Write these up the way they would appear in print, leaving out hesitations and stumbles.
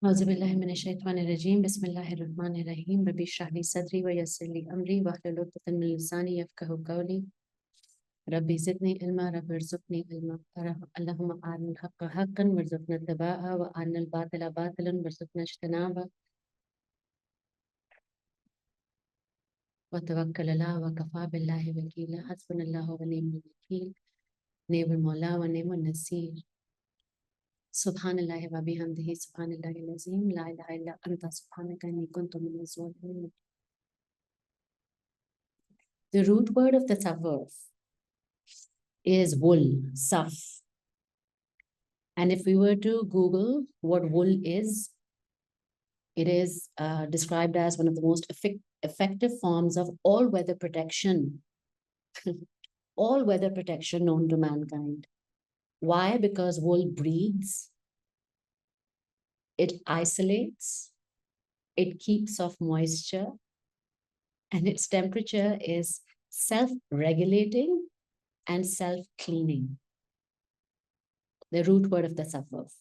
Auzubillahi minash-shaytanir-rajim. Bismillahir-rahmanir-rahim. Rabbi shrah li sadri wa yassir li amri wahlul 'uqdatan min lisani yafqahu qawli. Rabbi zidni ilma, Rabbi irzuqni ilma. Allahumma arina al-haqqa haqqan warzuqna ittiba'a wa arina al-batila batilan warzuqna ijtinaba. Wa tawakkal ala wa kafa billahi wakila. Hasbunallahu wa ni'mal wakeel. Ni'mal mawla wa ni'mal nasir. Subhanallahi wa bihamdihi subhanallahi al-azim. La ilaha illa anta subhanaka inni kuntu minaz zalimin. The root word of the Tasawwuf is wool, Saff. And if we were to Google what wool is, it is described as one of the most effective forms of all-weather protection, all-weather protection known to mankind. Why? Because wool breathes, it isolates, it keeps off moisture, and its temperature is self-regulating and self-cleaning. The root word of the Tasawwuf.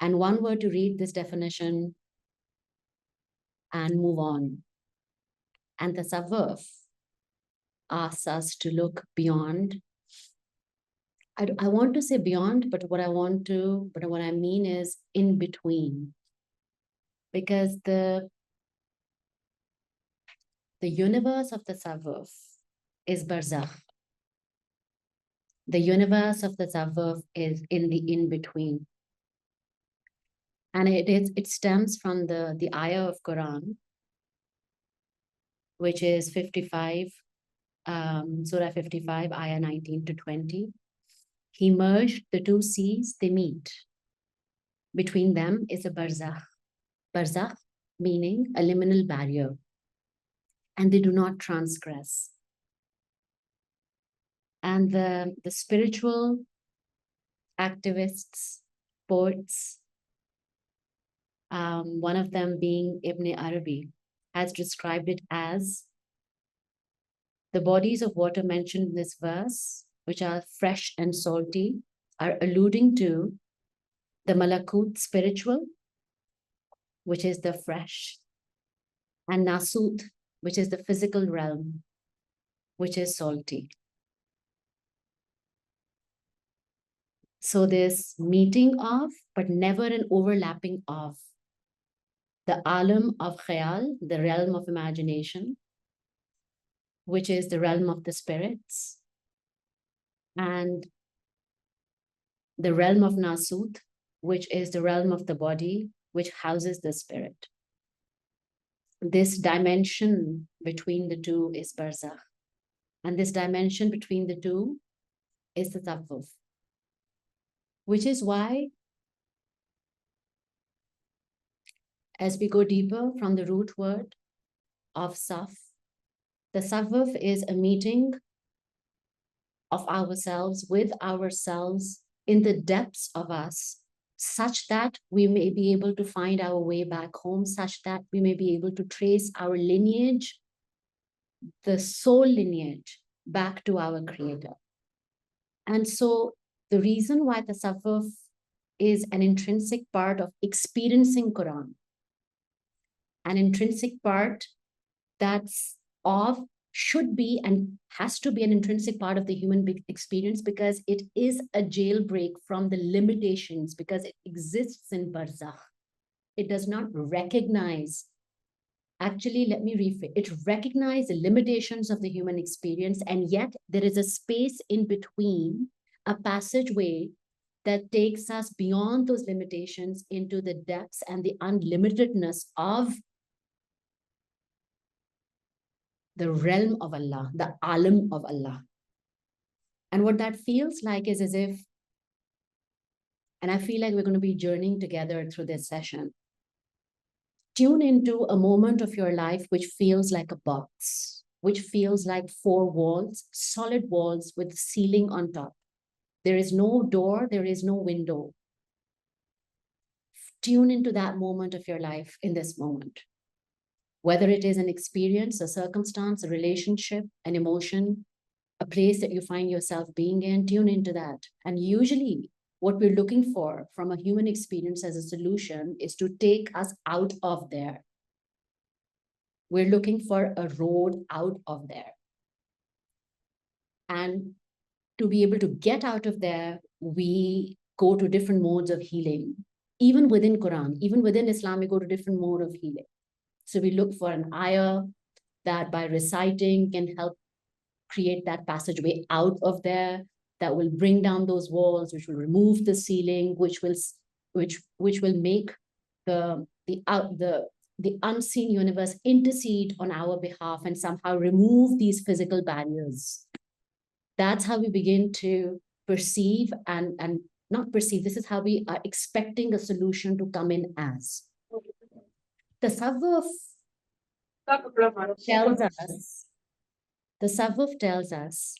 And one were to read this definition and move on. And the Tasawwuf asks us to look beyond. I want to say beyond, but what I mean is in between. Because the universe of the Tasawwuf is barzakh. The universe of the Tasawwuf is in the in-between. And it stems from the ayah of Quran, which is 55, Surah 55, ayah 19 to 20. He merged the two seas, they meet. Between them is a barzakh. Barzakh meaning a liminal barrier. And they do not transgress. And the spiritual activists, poets, one of them being Ibn Arabi, has described it as the bodies of water mentioned in this verse, which are fresh and salty, are alluding to the malakut spiritual, which is the fresh, and nasut, which is the physical realm, which is salty. So this meeting of, but never an overlapping of, the alam of khayal, the realm of imagination, which is the realm of the spirits, and the realm of nasut, which is the realm of the body, which houses the spirit. This dimension between the two is barzakh. And this dimension between the two is the Tasawwuf. Which is why, as we go deeper from the root word of Saff, the Tasawwuf is a meeting of ourselves with ourselves in the depths of us, such that we may be able to find our way back home, such that we may be able to trace our lineage, the soul lineage, back to our Creator. And so the reason why the Tasawwuf is an intrinsic part of experiencing Quran, an intrinsic part that's should be and has to be an intrinsic part of the human experience, because it is a jailbreak from the limitations, because it exists in barzakh. It does not recognize, actually, let me rephrase, it recognizes the limitations of the human experience, and yet there is a space in between, a passageway that takes us beyond those limitations into the depths and the unlimitedness of the realm of Allah, the alam of Allah. And what that feels like is as if, and I feel like we're going to be journeying together through this session. Tune into a moment of your life which feels like a box, which feels like four walls, solid walls with ceiling on top. There is no door, there is no window. Tune into that moment of your life in this moment. Whether it is an experience, a circumstance, a relationship, an emotion, a place that you find yourself being in, tune into that. And usually what we're looking for from a human experience as a solution is to take us out of there. We're looking for a road out of there. And to be able to get out of there, we go to different modes of healing. Even within Quran, even within Islam, we go to different mode of healing. So we look for an ayah that by reciting can help create that passageway out of there, that will bring down those walls, which will remove the ceiling, which will make the unseen universe intercede on our behalf and somehow remove these physical barriers. That's how we begin to perceive and not perceive. This is how we are expecting a solution to come in as. Tasawwuf tells us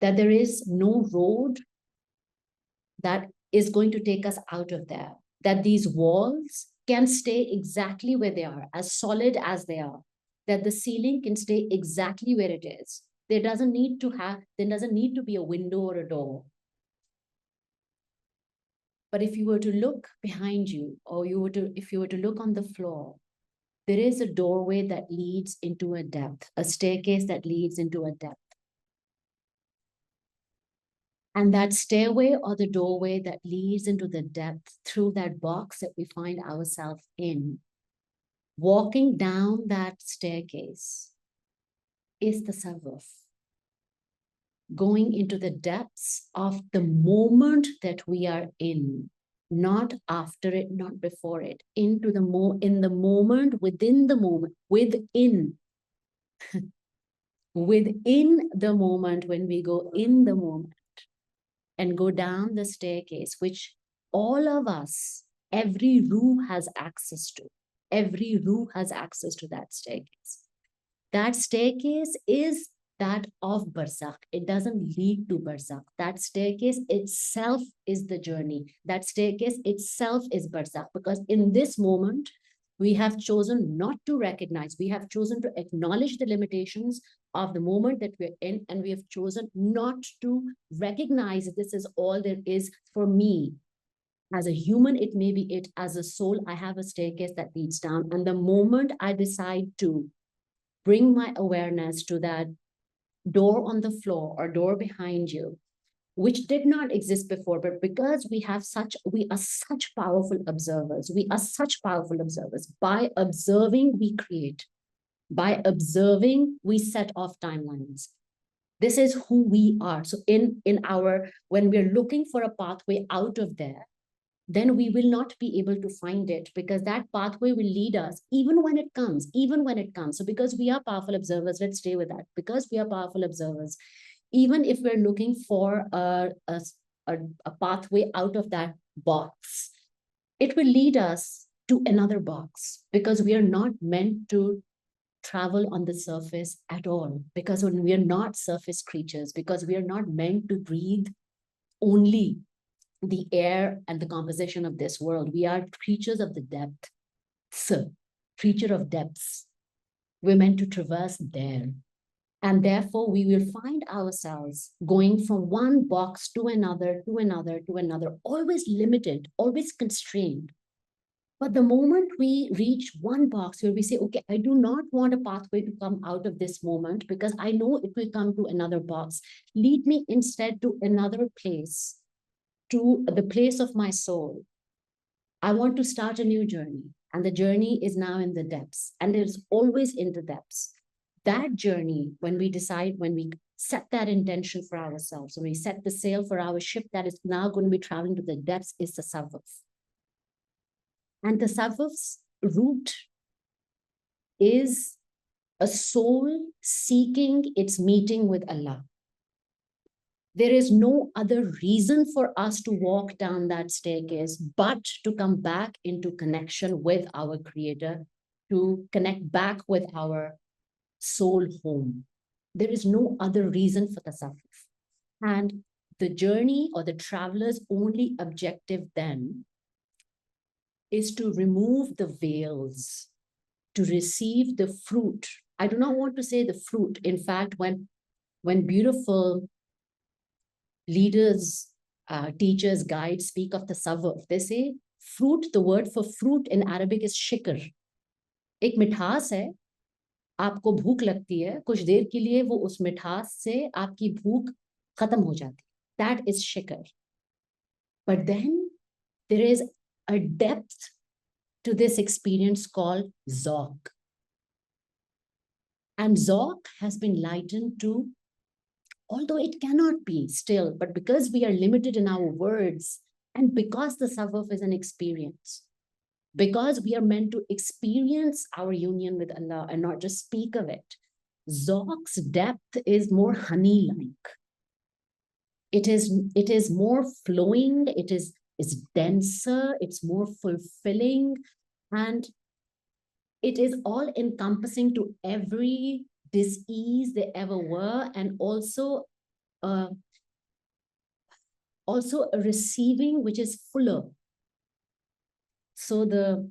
that there is no road that is going to take us out of there, that these walls can stay exactly where they are, as solid as they are, that the ceiling can stay exactly where it is. There doesn't need to be a window or a door. But if you were to look behind you, or if you were to look on the floor, there is a doorway that leads into a depth, a staircase that leads into a depth. And that stairway or the doorway that leads into the depth through that box that we find ourselves in, walking down that staircase is the tasawwuf. Going into the depths of the moment that we are in, not after it, not before it, into the in the moment, within the moment, within the moment, when we go in the moment and go down the staircase, which all of us, every ruh has access to. Every ruh has access to that staircase. That staircase is that of barzakh. It doesn't lead to barzakh. That staircase itself is the journey. That staircase itself is barzakh, because in this moment, we have chosen not to recognize, we have chosen to acknowledge the limitations of the moment that we're in, and we have chosen not to recognize that this is all there is for me. As a human, it may be it. As a soul, I have a staircase that leads down. And the moment I decide to bring my awareness to that door on the floor or door behind you, which did not exist before, but because we are such powerful observers. We are such powerful observers. By observing, we create. By observing, we set off timelines. This is who we are. So when we're looking for a pathway out of there, then we will not be able to find it, because that pathway will lead us even when it comes. So because we are powerful observers, let's stay with that. Because we are powerful observers, even if we're looking for a pathway out of that box, it will lead us to another box, because we are not meant to travel on the surface at all. Because when we are not surface creatures, because we are not meant to breathe only the air and the composition of this world. We are creatures of the depth. So, creature of depths. We're meant to traverse there. And therefore, we will find ourselves going from one box to another, always limited, always constrained. But the moment we reach one box where we say, okay, I do not want a pathway to come out of this moment, because I know it will come to another box. Lead me instead to another place, to the place of my soul. I want to start a new journey, and the journey is now in the depths, and it's always in the depths. That journey, when we set that intention for ourselves, when we set the sail for our ship that is now going to be traveling to the depths, is the tasawwuf. And the tasawwuf's root is a soul seeking its meeting with Allah. There is no other reason for us to walk down that staircase but to come back into connection with our Creator, to connect back with our soul home. There is no other reason for tasawwuf. And the journey or the traveler's only objective then is to remove the veils, to receive the fruit. I do not want to say the fruit. In fact, when beautiful leaders teachers, guides speak of tasawwuf, they say fruit, the word for fruit in Arabic is shikr. एक मिठास है, आपको भूख लगती है, कुछ देर के लिए वो उस मिठास से आपकी भूख खत्म हो जाती है. That is shikr. But then there is a depth to this experience called zauq. And zauq has been likened to, although it cannot be still, but because we are limited in our words, and because the tasawwuf is an experience, because we are meant to experience our union with Allah and not just speak of it, zauq's depth is more honey-like. It is more flowing, it's denser, it's more fulfilling, and it is all encompassing to every dis-ease they ever were, and also a receiving which is fuller. So the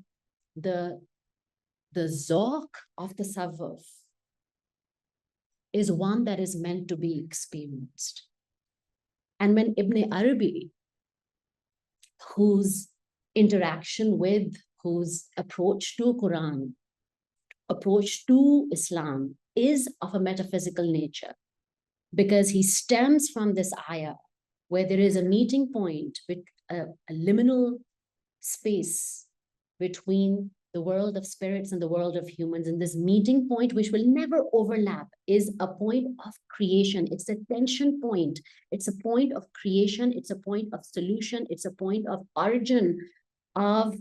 zauq of the tasawwuf is one that is meant to be experienced. And when Ibn Arabi, whose interaction with, whose approach to Quran, approach to Islam is of a metaphysical nature, because he stems from this ayah where there is a meeting point, with a liminal space between the world of spirits and the world of humans. And this meeting point, which will never overlap, is a point of creation. It's a tension point. It's a point of creation. It's a point of solution. It's a point of origin of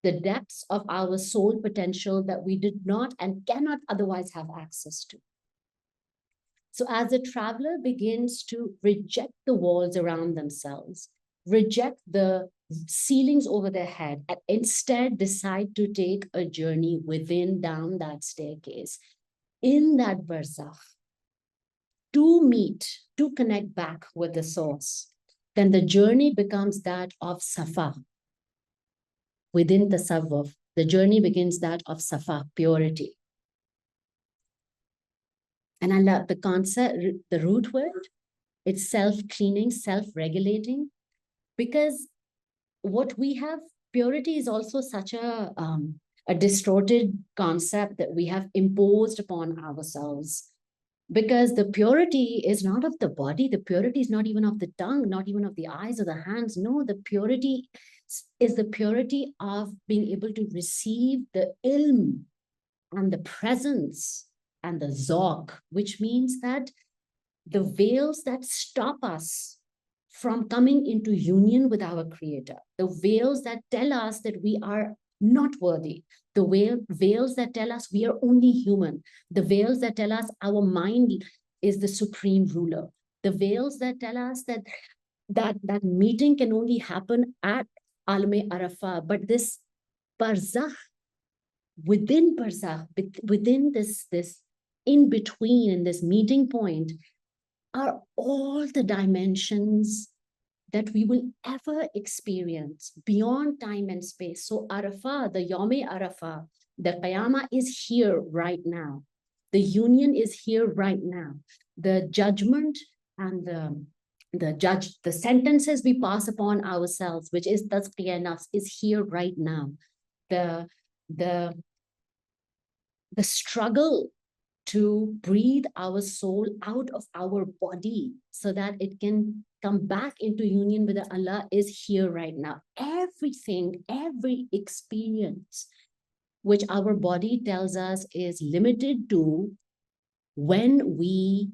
the depths of our soul potential that we did not and cannot otherwise have access to. So as the traveler begins to reject the walls around themselves, reject the ceilings over their head, and instead decide to take a journey within, down that staircase, in that barzakh, to meet, to connect back with the source, then the journey becomes that of safa. Within the tasawwuf, the journey begins that of safa, purity. And I love the concept, the root word, it's self-cleaning, self-regulating, because what we have, purity is also such a distorted concept that we have imposed upon ourselves, because the purity is not of the body, the purity is not even of the tongue, not even of the eyes or the hands. No, the purity is the purity of being able to receive the ilm and the presence and the zauq, which means that the veils that stop us from coming into union with our creator, the veils that tell us that we are not worthy, the veils that tell us we are only human, the veils that tell us our mind is the supreme ruler, the veils that tell us that meeting can only happen at Alme Arafah, but this barzakh, within this in between, in this meeting point, are all the dimensions that we will ever experience beyond time and space. So Arafah, the Yawm Arafah, the Qiyamah is here right now. The union is here right now. The judgment and the sentences we pass upon ourselves, which is tazkiyah nafs, is here right now. The struggle to breathe our soul out of our body so that it can come back into union with Allah is here right now. Everything, every experience which our body tells us is limited to when we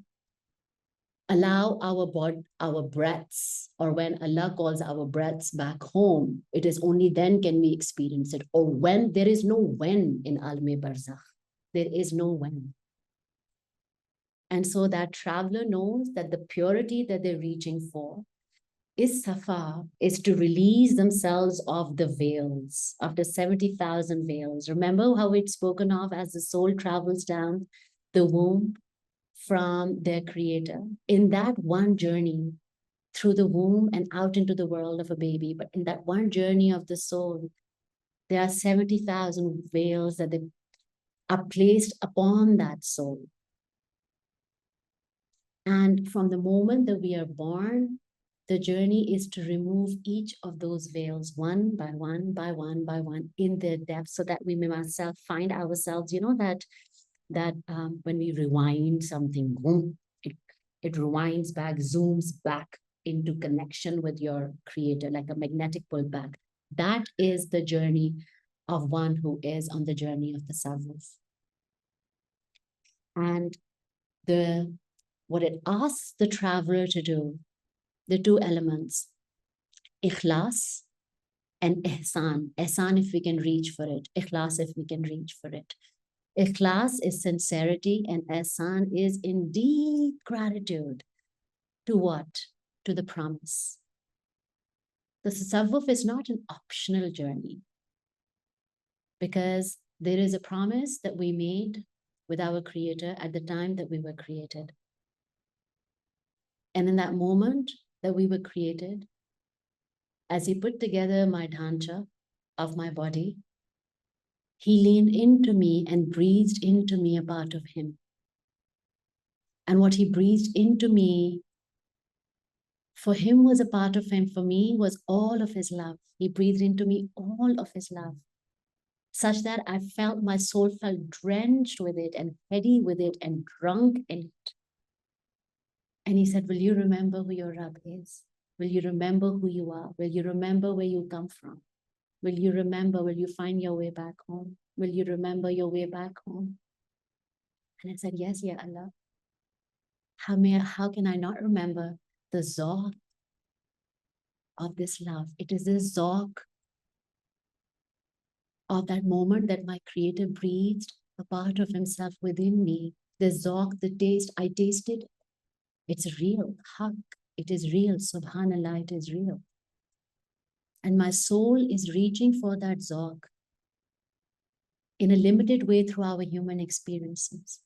allow our breaths, or when Allah calls our breaths back home, it is only then can we experience it. Or when, there is no when in Alme Barzakh. There is no when. And so that traveler knows that the purity that they're reaching for is safa, is to release themselves of the veils, of the 70,000 veils. Remember how it's spoken of as the soul travels down the womb from their creator. In that one journey through the womb and out into the world of a baby, but in that one journey of the soul, there are 70,000 veils that they are placed upon that soul. And from the moment that we are born, The journey is to remove each of those veils one by one, by one, by one in their depth, so that we may ourselves find ourselves, you know, that when we rewind something, boom, it rewinds back, zooms back into connection with your creator, like a magnetic pullback. That is the journey of one who is on the journey of the Tasawwuf. And what it asks the traveler to do, the two elements, ikhlas and ihsan. Ihsan if we can reach for it, ikhlas if we can reach for it. Ikhlas is sincerity and ihsan is indeed gratitude. To what? To the promise. The Tasawwuf is not an optional journey, because there is a promise that we made with our creator at the time that we were created. And in that moment that we were created, as he put together my dhancha of my body, he leaned into me and breathed into me a part of him. And what he breathed into me, for him was a part of him, for me was all of his love. He breathed into me all of his love, such that I felt my soul felt drenched with it and heady with it and drunk in it. And he said, will you remember who your Rabb is? Will you remember who you are? Will you remember where you come from? Will you remember, will you find your way back home? Will you remember your way back home? And I said, yes, Ya Allah. How can I not remember the zawq of this love? It is the zawq of that moment that my creator breathed a part of himself within me. The zawq, the taste, I tasted. It's real, haq. It is real, subhanallah, it is real. And my soul is reaching for that zawq in a limited way through our human experiences.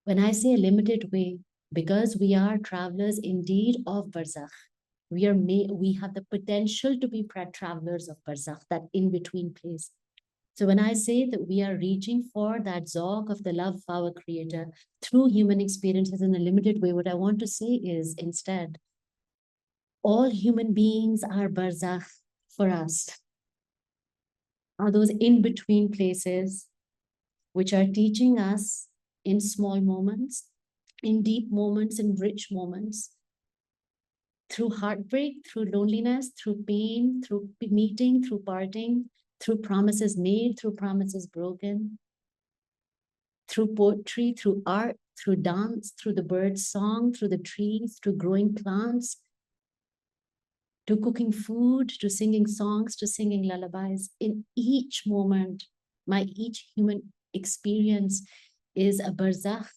When I say a limited way, because we are travelers indeed of barzakh, we have the potential to be travelers of barzakh, that in-between place. So when I say that we are reaching for that zawq of the love of our creator through human experiences in a limited way, what I want to say is instead, all human beings are barzakh for us, are those in-between places which are teaching us in small moments, in deep moments, in rich moments, through heartbreak, through loneliness, through pain, through meeting, through parting, through promises made, through promises broken, through poetry, through art, through dance, through the bird's song, through the trees, through growing plants, to cooking food, to singing songs, to singing lullabies. In each moment, each human experience is a barzakh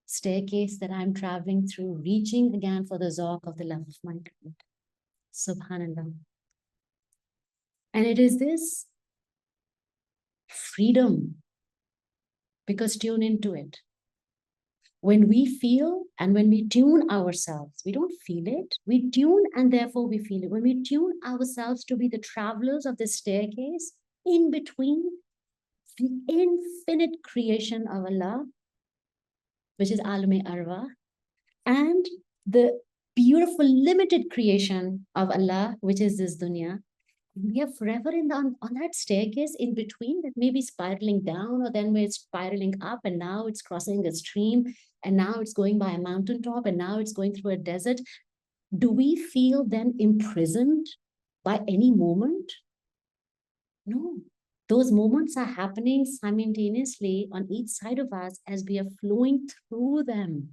staircase that I'm traveling through, reaching again for the zawq of the love of my God. Subhanallah. And it is this freedom, because tune into it. When we feel and when we tune ourselves, we don't feel it, we tune and therefore we feel it. When we tune ourselves to be the travelers of the staircase in between the infinite creation of Allah, which is Alam-e Arwah, and the beautiful limited creation of Allah, which is this dunya, we are forever on that staircase in between, that may be spiraling down, or then we're spiraling up, and now it's crossing a stream, and now it's going by a mountaintop, and now it's going through a desert. Do we feel then imprisoned by any moment? No. Those moments are happening simultaneously on each side of us as we are flowing through them.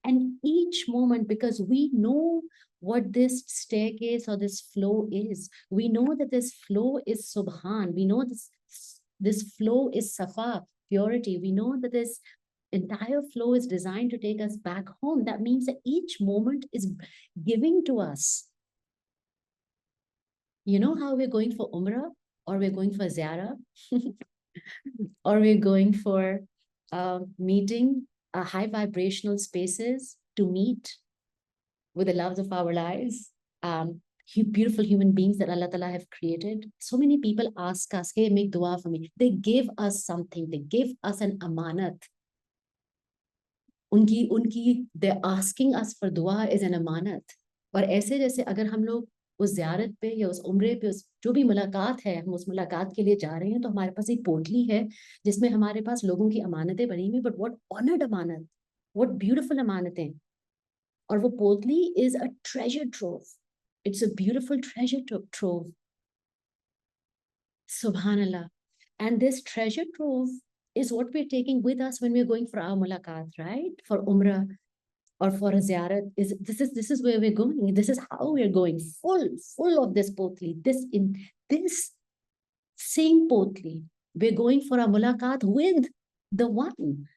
And each moment, because we know what this staircase or this flow is, we know that this flow is subhan, we know this flow is safa, purity, we know that this entire flow is designed to take us back home. That means that each moment is giving to us. You know how we're going for umrah, or we're going for ziyarah, or we're going for meeting high vibrational spaces to meet with the loves of our lives, beautiful human beings that Allah Ta'ala have created. So many people ask us, hey, make dua for me. They give us something. They give us an amanat. They're asking us for dua is an amanat. और ऐसे जैसे अगर हम लोग उस ज़ियारत पे या उस उम्रे पे उस जो भी मुलाकात है, हम उस मुलाकात के लिए जा रहे हैं, तो हमारे पास एक पोटली है जिसमें हमारे पास लोगों की अमानतें बनी हुई, बट व्हाट ऑनर्ड अमानत, व्हाट ब्यूटीफुल अमानतें। और वो पोटली is a treasure trove, it's a beautiful treasure trove, subhanallah. And this treasure trove is what we're taking with us when we're going for our mulaqat, right, for umrah or for a ziyarat. This is where we're going, this is how we're going, full of this potli, this same potli, we're going for a mulaqat with the one.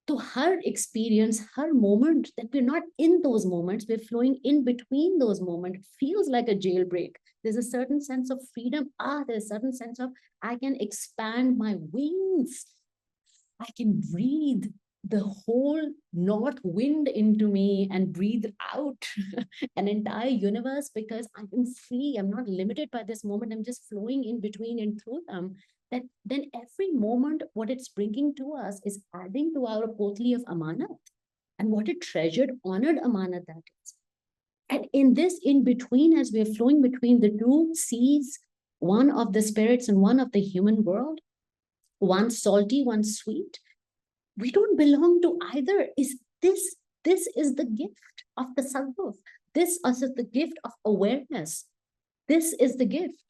So her experience, her moment, that we're not in those moments, we're flowing in between those moments, feels like a jailbreak. There's a certain sense of freedom. There's a certain sense of I can expand my wings. I can breathe the whole north wind into me and breathe out an entire universe, because I am free. I'm not limited by this moment. I'm just flowing in between and through them. That then every moment, what it's bringing to us is adding to our potli of amanat. And what a treasured, honored amanat that is. And in this in between, as we're flowing between the two seas, one of the spirits and one of the human world, one salty, one sweet, we don't belong to either. This is the gift of the Tasawwuf. This is the gift of awareness. This is the gift.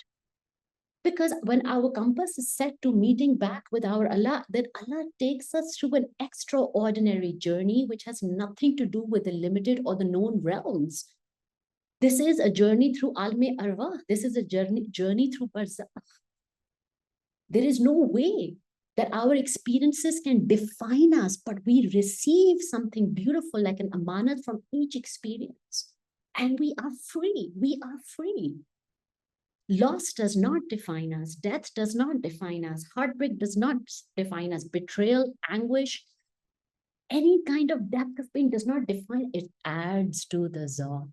Because when our compass is set to meeting back with our Allah, then Allah takes us through an extraordinary journey which has nothing to do with the limited or the known realms. This is a journey through Alme Arwah. This is a journey through Barzakh. There is no way that our experiences can define us, but we receive something beautiful like an amanat from each experience. And we are free. We are free. Loss does not define us. Death does not define us. Heartbreak does not define us. Betrayal, anguish, any kind of depth of pain does not define. It adds to the zawq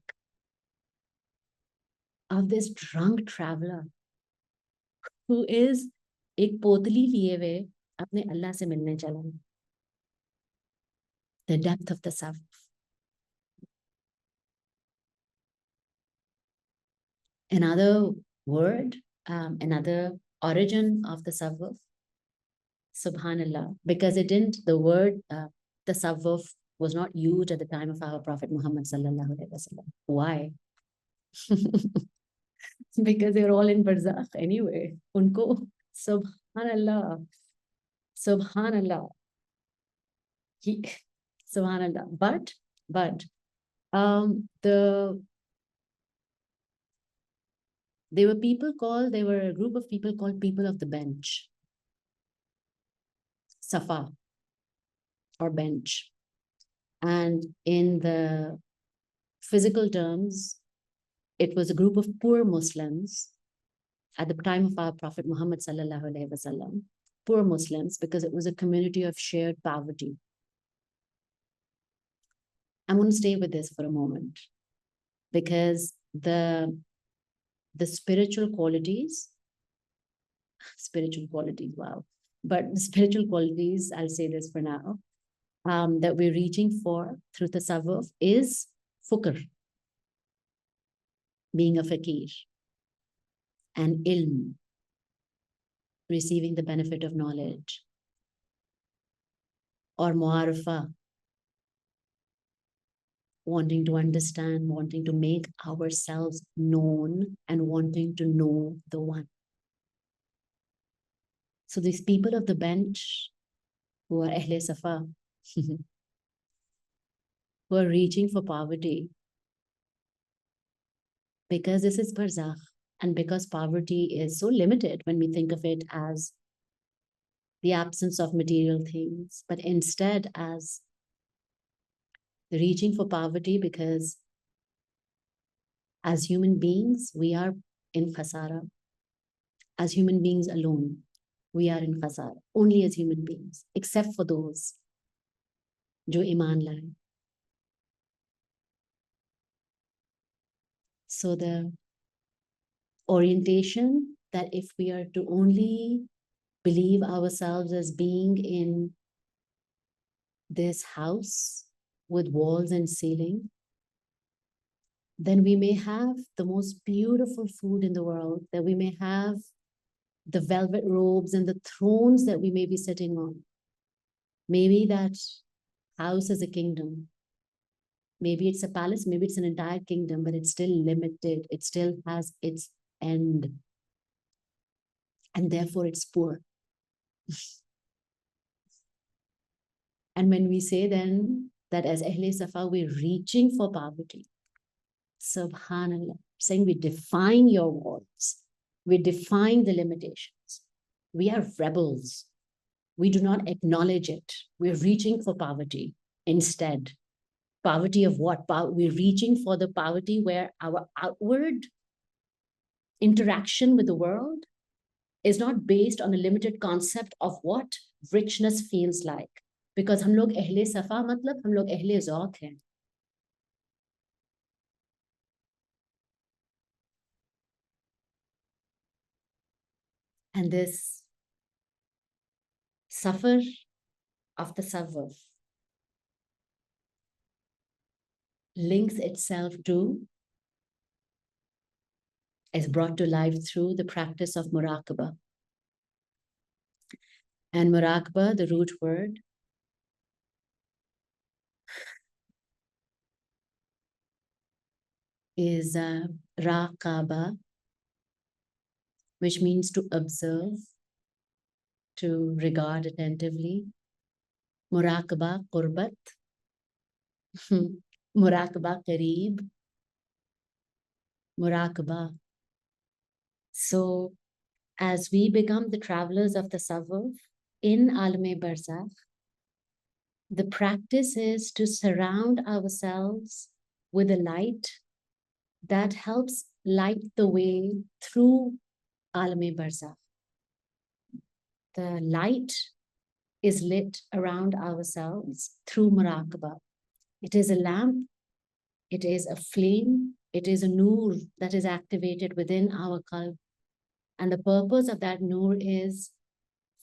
of this drunk traveler who is एक पोतली लिए हुए अपने अल्लाह से मिलने चला. The depth of the saff. Another word, another origin of the Tasawwuf, subhanallah, because it didn't, the word Tasawwuf was not used at the time of our Prophet Muhammad sallallahu alaihi wasallam. Why? Because they're all in barzakh anyway. Unko, subhanallah, subhanallah, subhanallah. But there were a group of people called people of the bench, safa or bench. And in the physical terms, it was a group of poor Muslims at the time of our Prophet Muhammad sallallahu alaihi wasallam, poor Muslims, because it was a community of shared poverty. I'm going to stay with this for a moment, because the spiritual qualities, wow. But the spiritual qualities, I'll say this for now, that we're reaching for through Tasawwuf is fukr, being a fakir, and ilm, receiving the benefit of knowledge, or mu'arafa, wanting to understand, wanting to make ourselves known, and wanting to know the one. So these people of the bench who are Ahle Safa, who are reaching for poverty, because this is barzakh, and because poverty is so limited when we think of it as the absence of material things, but instead as reaching for poverty, because as human beings, we are in khasara. As human beings alone, we are in khasara, only as human beings, except for those jo iman laye. So the orientation that if we are to only believe ourselves as being in this house with walls and ceiling, then we may have the most beautiful food in the world, that we may have the velvet robes and the thrones that we may be sitting on. Maybe that house is a kingdom. Maybe it's a palace, maybe it's an entire kingdom, but it's still limited. It still has its end. And therefore it's poor. And when we say then that as Ahle Safa, we're reaching for poverty, Subhanallah, saying we define your walls, we define the limitations. We are rebels. We do not acknowledge it. We're reaching for poverty instead. Poverty of what? We're reaching for the poverty where our outward interaction with the world is not based on a limited concept of what richness feels like. Because हम लोग अहले सफा मतलब हम लोग अहले ज़ौक़ हैं. And this suffer of the Tasawwuf links itself to, is brought to life through the practice of muraqabah. And muraqabah, the root word, is raqaba, which means to observe, to regard attentively. Muraqabah, qurbat. Muraqabah, qareeb. Muraqabah. So as we become the travelers of the Tasawwuf in Alam-e Barzakh, the practice is to surround ourselves with a light that helps light the way through Alam-e Barzakh. The light is lit around ourselves through muraqabah. It is a lamp, it is a flame, it is a noor that is activated within our qalb. And the purpose of that noor is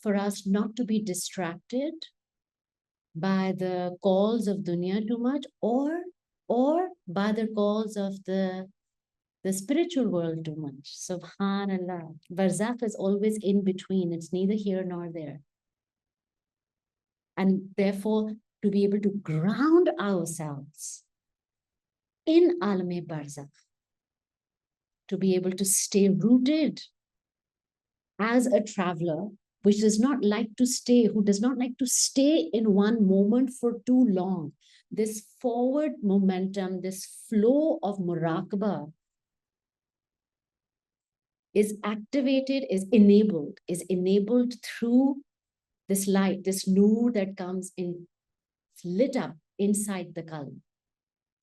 for us not to be distracted by the calls of dunya too much, or by the calls of the spiritual world too much. Subhanallah. Barzakh is always in between. It's neither here nor there. And therefore, to be able to ground ourselves in Alam-e Barzakh, to be able to stay rooted as a traveler, which does not like to stay, who does not like to stay in one moment for too long. This forward momentum, this flow of muraqabah is activated, is enabled through this light, this noor that comes in, lit up inside the qalb.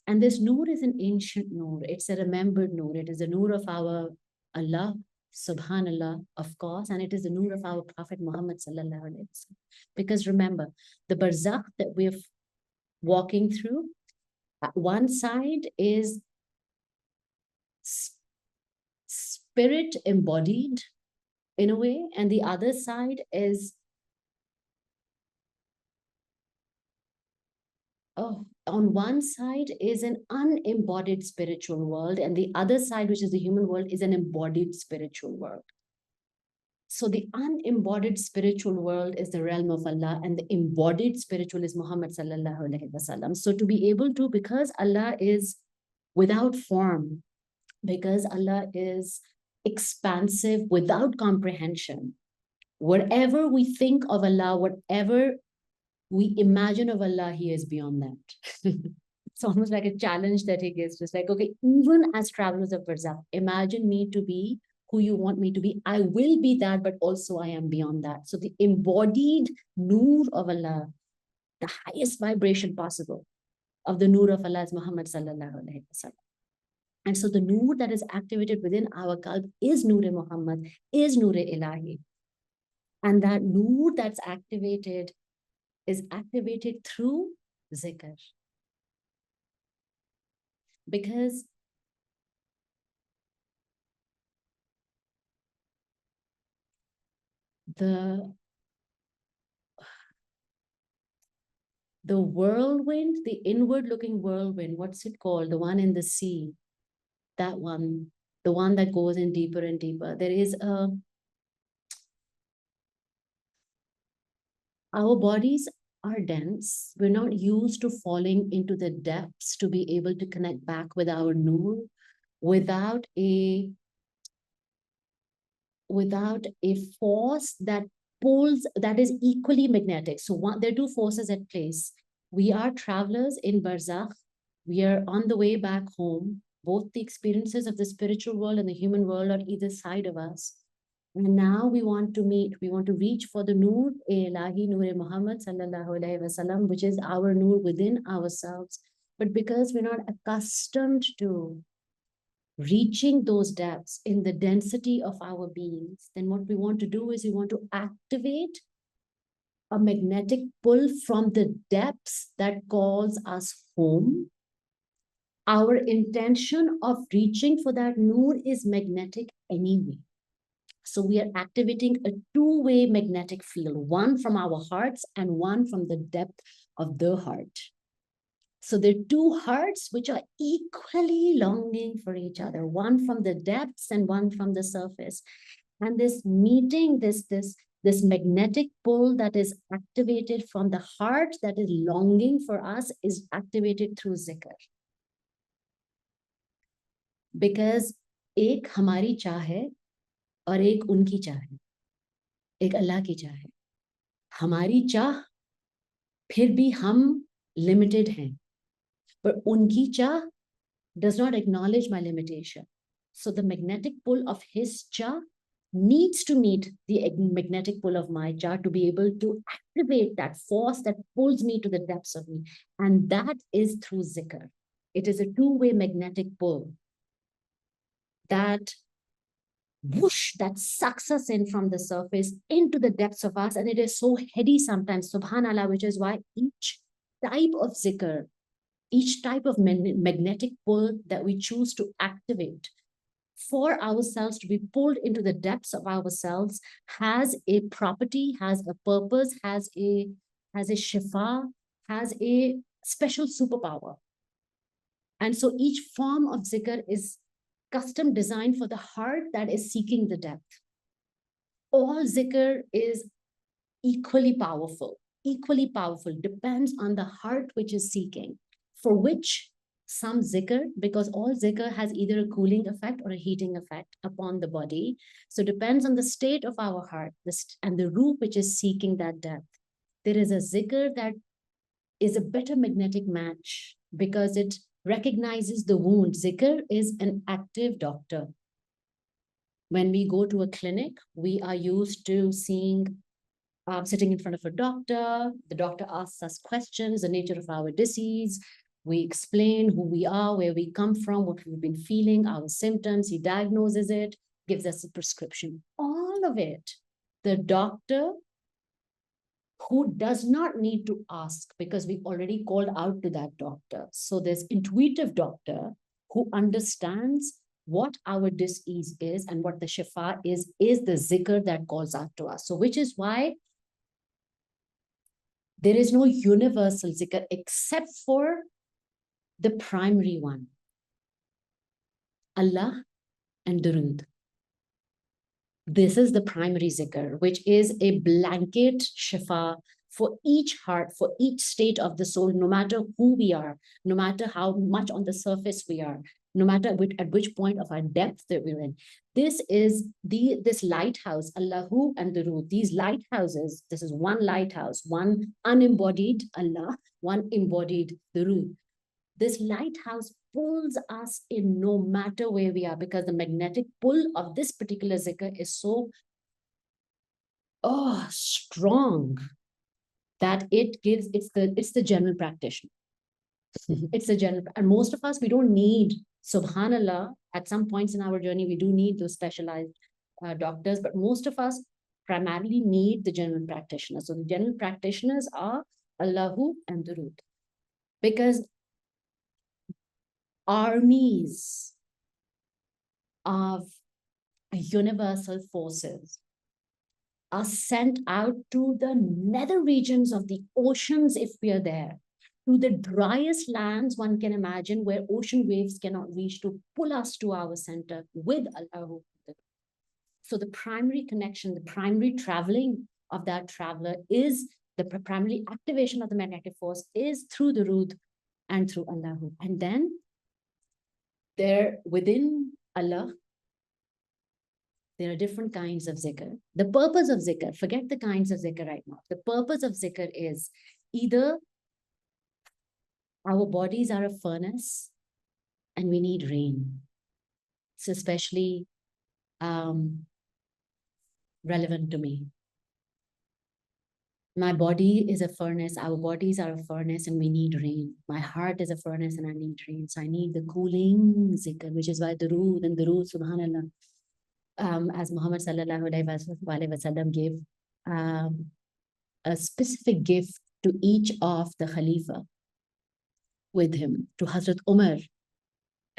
And this noor is an ancient noor. It's a remembered noor. It is the noor of our Allah, Subhanallah, of course, and it is the noor of our Prophet Muhammad sallallahu alaihi wasallam. Because remember, the barzakh that we're walking through, one side is spirit embodied in a way, and the other side is on one side is an unembodied spiritual world, and the other side, which is the human world, is an embodied spiritual world. So the unembodied spiritual world is the realm of Allah, and the embodied spiritual is Muhammad sallallahu alaihi wasallam. So to be able to, because Allah is without form, because Allah is expansive without comprehension, whatever we think of Allah, whatever we imagine of Allah, He is beyond that. It's almost like a challenge that He gives. Just like, okay, even as travelers of Barzakh, imagine me to be who you want me to be. I will be that, but also I am beyond that. So the embodied noor of Allah, the highest vibration possible of the noor of Allah is Muhammad sallallahu alaihi wasallam. And so the noor that is activated within our qalb is Noor-e Muhammad, is Noor-e Ilahi. And that noor that's activated is activated through zikr. Because the whirlwind, the inward looking whirlwind, what's it called? The one in the sea. that one, the one that goes in deeper and deeper. There is our bodies are dense. We're not used to falling into the depths to be able to connect back with our nur without a force that pulls, that is equally magnetic. So there are two forces at place. We are travelers in barzakh. We are on the way back home. Both the experiences of the spiritual world and the human world are either side of us. And now we want to meet, we want to reach for the Noor Ilahi, Noor Muhammad sallallahu alaihi wasallam, which is our Noor within ourselves. But because we're not accustomed to reaching those depths in the density of our beings, then what we want to do is we want to activate a magnetic pull from the depths that calls us home. Our intention of reaching for that Noor is magnetic anyway. So we are activating a two-way magnetic field, one from our hearts and one from the depth of the heart. So there are two hearts which are equally longing for each other, one from the depths and one from the surface. And this meeting, this magnetic pull that is activated from the heart that is longing for us is activated through zikr. Because एक हमारी चाह है और एक उनकी चाह है, एक अल्लाह की चाह है. हमारी चाह फिर भी हम लिमिटेड हैं, but उनकी चाह does not acknowledge my limitation. So the magnetic pull of his cha needs to meet the magnetic pull of my cha to be able to activate that force that pulls me to the depths of me. And that is through zikr. It is a two-way magnetic pull that whoosh, that sucks us in from the surface into the depths of us. And it is so heady sometimes, subhanallah, which is why each type of zikr, each type of magnetic pull that we choose to activate for ourselves to be pulled into the depths of ourselves has a property, has a purpose, has a shifa, has a special superpower. And so each form of zikr is custom designed for the heart that is seeking the depth. All zikr is equally powerful, depends on the heart which is seeking, for which some zikr, because all zikr has either a cooling effect or a heating effect upon the body. So depends on the state of our heart and the root which is seeking that depth. There is a zikr that is a better magnetic match because it recognizes the wound. Zikr is an active doctor. When we go to a clinic, we are used to seeing sitting in front of a doctor. The doctor asks us questions, the nature of our disease. We explain who we are, where we come from, what we've been feeling, our symptoms. He diagnoses it, gives us a prescription. All of it, the doctor who does not need to ask because we've already called out to that doctor. So there's intuitive doctor who understands what our disease is and what the shifa is the zikr that calls out to us. So which is why there is no universal zikr except for the primary one, Allah and Durud. This is the primary zikr, which is a blanket shifa for each heart, for each state of the soul, no matter who we are, no matter how much on the surface we are, no matter at which point of our depth that we're in. This is this lighthouse, Allahu and Durud. These lighthouses, this is one lighthouse, one unembodied Allah, one embodied Durud. This lighthouse pulls us in no matter where we are, because the magnetic pull of this particular zikr is so strong that it gives, it's the general practitioner. It's the general, and most of us, we don't need, subhanallah, at some points in our journey, we do need those specialized doctors, but most of us primarily need the general practitioner. So the general practitioners are Allahu and Durud, because armies of universal forces are sent out to the nether regions of the oceans if we are there. to the driest lands one can imagine, where ocean waves cannot reach, to pull us to our center with Allah. So the primary connection, the primary traveling of that traveler is the primary activation of the magnetic force is through the Rud and through Allah. And then there within Allah, there are different kinds of zikr. The purpose of zikr, forget the kinds of zikr right now. The purpose of zikr is either our bodies are a furnace and we need rain. It's especially relevant to me. My body is a furnace, our bodies are a furnace and we need rain. My heart is a furnace and I need rain. So I need the cooling zikr, which is why Durood and Durood, subhanallah, as Muhammad sallallahu alaihi wasallam gave a specific gift to each of the Khalifa with him, to Hazrat Umar,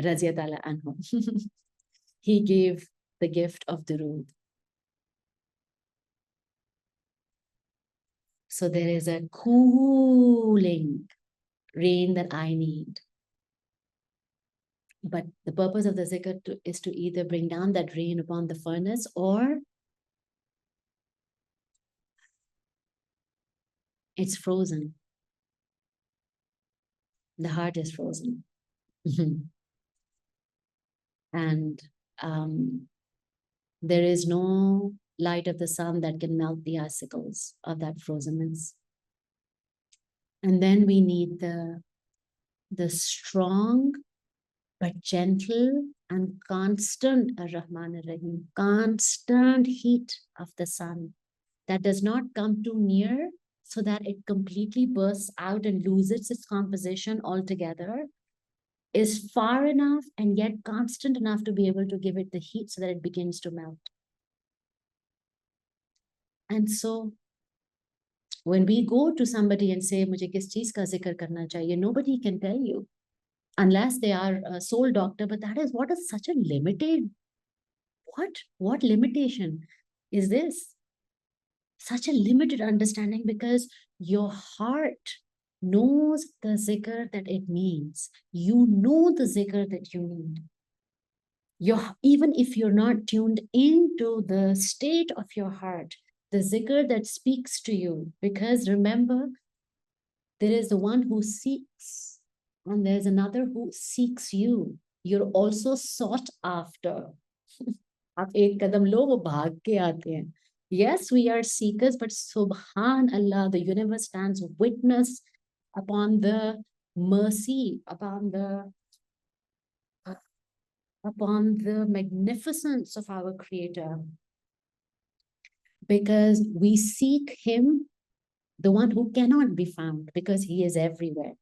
Raziyallahu anhu. He gave the gift of Durood. So there is a cooling rain that I need. But the purpose of the zikr is to either bring down that rain upon the furnace, or it's frozen. The heart is frozen. And there is no light of the sun that can melt the icicles of that frozenness. And then we need the strong but gentle and constant Ar-Rahman Ar-Rahim, constant heat of the sun that does not come too near so that it completely bursts out and loses its composition altogether, is far enough and yet constant enough to be able to give it the heat so that it begins to melt. And so when we go to somebody and say, "Mujhe kis cheez ka zikr karna chahiye," nobody can tell you unless they are a soul doctor. But that is what is such a limited, what limitation is this? Such a limited understanding, because your heart knows the zikr that it needs. You know the zikr that you need. Even if you're not tuned into the state of your heart, the zikr that speaks to you, because remember, there is the one who seeks and there's another who seeks you. You're also sought after. आप एक कदम लो, वो भाग के आते हैं. Yes, we are seekers, but subhanallah, the universe stands witness upon the mercy, upon the magnificence of our Creator. Because we seek Him, the one who cannot be found, because He is everywhere.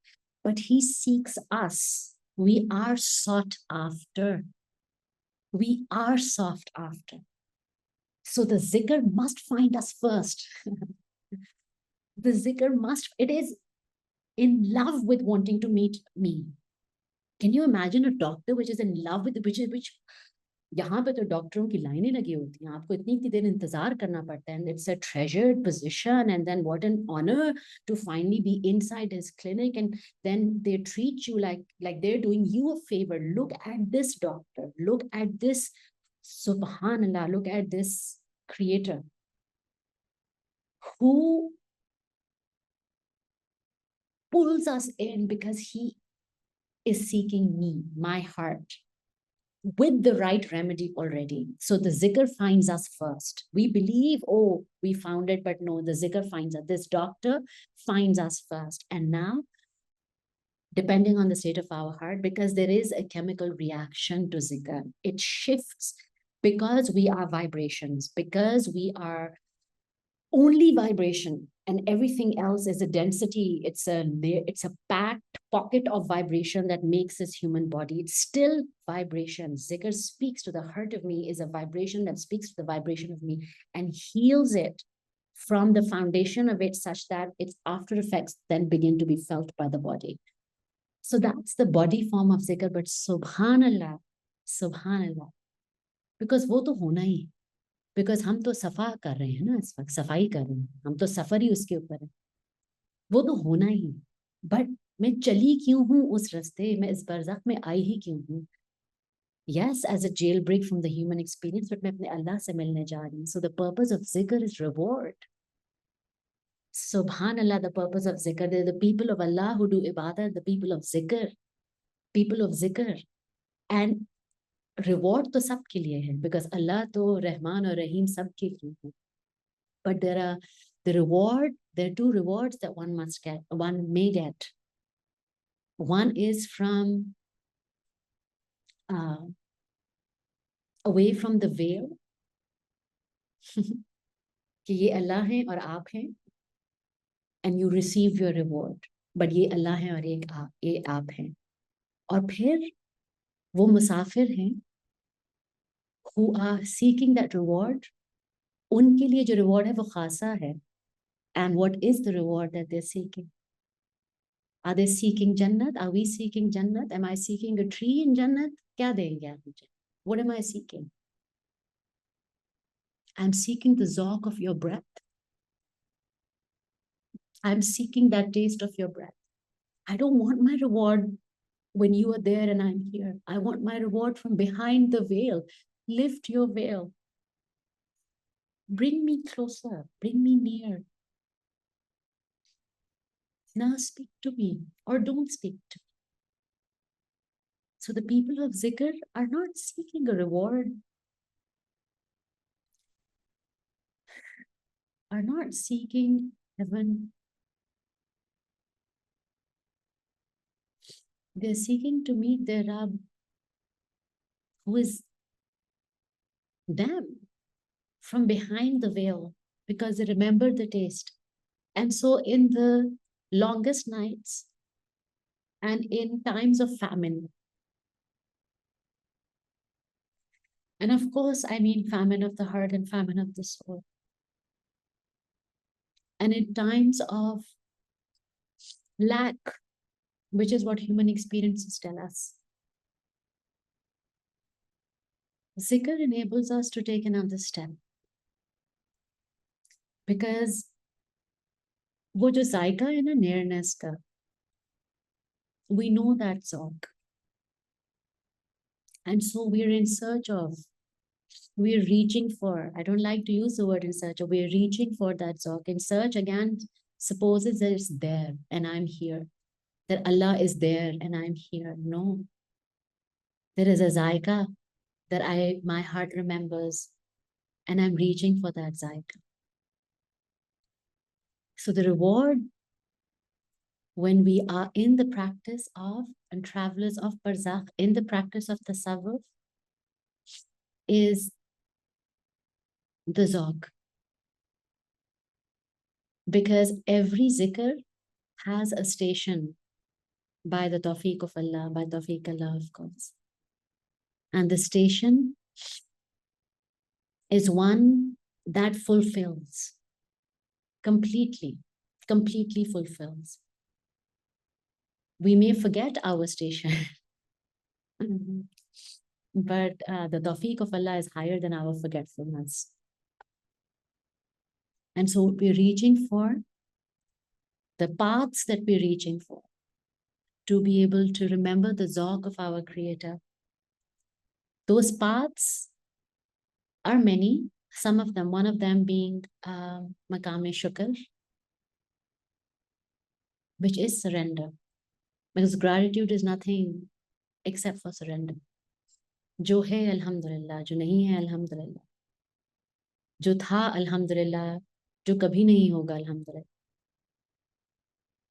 But He seeks us. We are sought after. We are sought after. So the zikr must find us first. The zikr it is in love with wanting to meet me. Can you imagine a doctor which is in love with, which यहाँ पे तो डॉक्टरों की लाइनें लगी होती हैं, आपको इतनी देर इंतजार करना पड़ता है, and it's a treasured position, and then what an honor to finally be inside his clinic, and then they treat you like they're doing you a favor. Look at this doctor, look at this, subhanallah, look at this Creator who pulls us in because He is seeking me, my heart, with the right remedy already. So the zikr finds us first. We believe, oh, we found it, but no, the zikr finds us. This doctor finds us first. And now, depending on the state of our heart, because there is a chemical reaction to zikr, it shifts because we are vibrations, because we are only vibration, and everything else is a density. It's a packed pocket of vibration that makes this human body. It's still vibration. Zikr speaks to the heart of me, is a vibration that speaks to the vibration of me and heals it from the foundation of it, such that its after effects then begin to be felt by the body. So that's the body form of zikr. But subhanallah, subhanallah, because वो तो होना ही, because हम तो सफा कर रहे हैं ना, इस वक्त सफाई कर रहे हैं, हम तो सफर ही उसके ऊपर है, वो तो होना ही. But मैं चली क्यों हूँ उस रास्ते, मैं इस बरज़ख में आई ही क्यों हूँ? Yes, as a jailbreak from the human experience, but मैं अपने अल्लाह से मिलने जा रही हूँ. So the purpose of zikr is reward. Subhanallah, the purpose of zikr. They're the people of Allah who do ibadah, the people of zikr. People of zikr. And reward to sab ke liye hai, because Allah to Rahman or Rahim sab ke liye hai. But there are two rewards that one may get. One is from away from the veil. कि ये अल्लाह है और आप हैं, and you receive your reward. But ये अल्लाह है और ये आप हैं. और फिर वो मुसाफिर हैं who are seeking that reward. उनके लिए जो reward है वो खासा है. And what is the reward that they're seeking? Are they seeking Jannat? Are we seeking Jannat? Am I seeking a tree in Jannat? क्या देंगे आप मुझे? What am I seeking? I'm seeking the zauq of your breath. I'm seeking that taste of your breath. I don't want my reward when you are there and I'm here. I want my reward from behind the veil. Lift your veil. Bring me closer. Bring me near. Now speak to me or don't speak to me. So the people of zikr are not seeking a reward, are not seeking heaven. They're seeking to meet their Rabb, who is them from behind the veil, because they remember the taste. And so in the longest nights and in times of famine, and of course, I mean famine of the heart and famine of the soul, and in times of lack, which is what human experiences tell us, zikr enables us to take another step. Because वो जो जायका है ना nearness का, we know that zauq. And so we're in search of, we're reaching for, I don't like to use the word in search, we're reaching for that zauq. In search, again, supposes that it's there and I'm here, that Allah is there and I'm here. No. There is a zaika that my heart remembers, and I'm reaching for that zaika. So the reward when we are in the practice of, and travelers of barzakh, in the practice of tasawwuf, is the zauq. Because every zikr has a station by the tawfiq of Allah, by tawfiq Allah, of course. And the station is one that fulfills completely fulfills. We may forget our station, but the tawfiq of Allah is higher than our forgetfulness. And so we're reaching for the paths that we're reaching for, to be able to remember the zauq of our Creator. Those paths are many, some of them, one of them being Maqam-e Shukr, which is surrender. Because gratitude is nothing except for surrender. जो है अल्हम्दुलिल्लाह, जो नहीं है अल्हम्दुलिल्लाह, जो था अल्हम्दुलिल्लाह, जो कभी नहीं होगा अल्हम्दुलिल्लाह,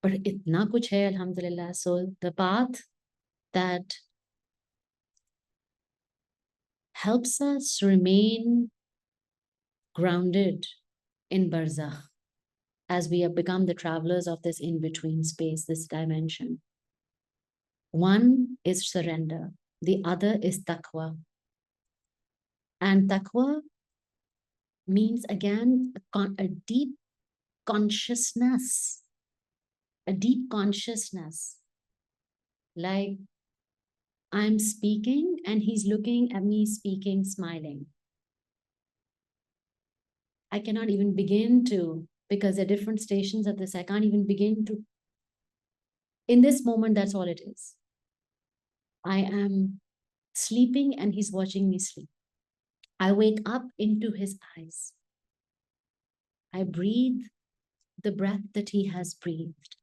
पर इतना कुछ है अल्हम्दुलिल्लाह. So the path that helps us remain grounded in barzakh as we have become the travelers of this in-between space, this dimension. One is surrender, the other is taqwa. And taqwa means, again, a deep consciousness, like I'm speaking and he's looking at me speaking, smiling. I cannot even begin to, because there are different stations of this, I can't even begin to In this moment, that's all it is. I am sleeping and he's watching me sleep. I wake up into his eyes. I breathe the breath that he has breathed.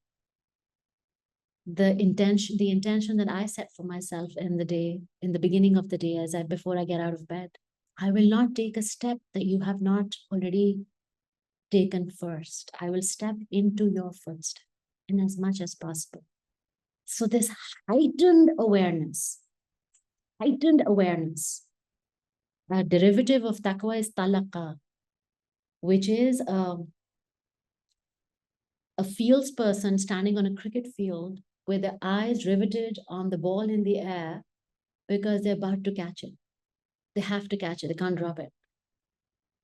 The intention that I set for myself in the day, in the beginning of the day, before I get out of bed. I will not take a step that you have not already taken first. I will step into your footstep in as much as possible. So this heightened awareness, a derivative of taqwa is talaqa, which is a fields person standing on a cricket field with their eyes riveted on the ball in the air because they're about to catch it. They have to catch it. They can't drop it.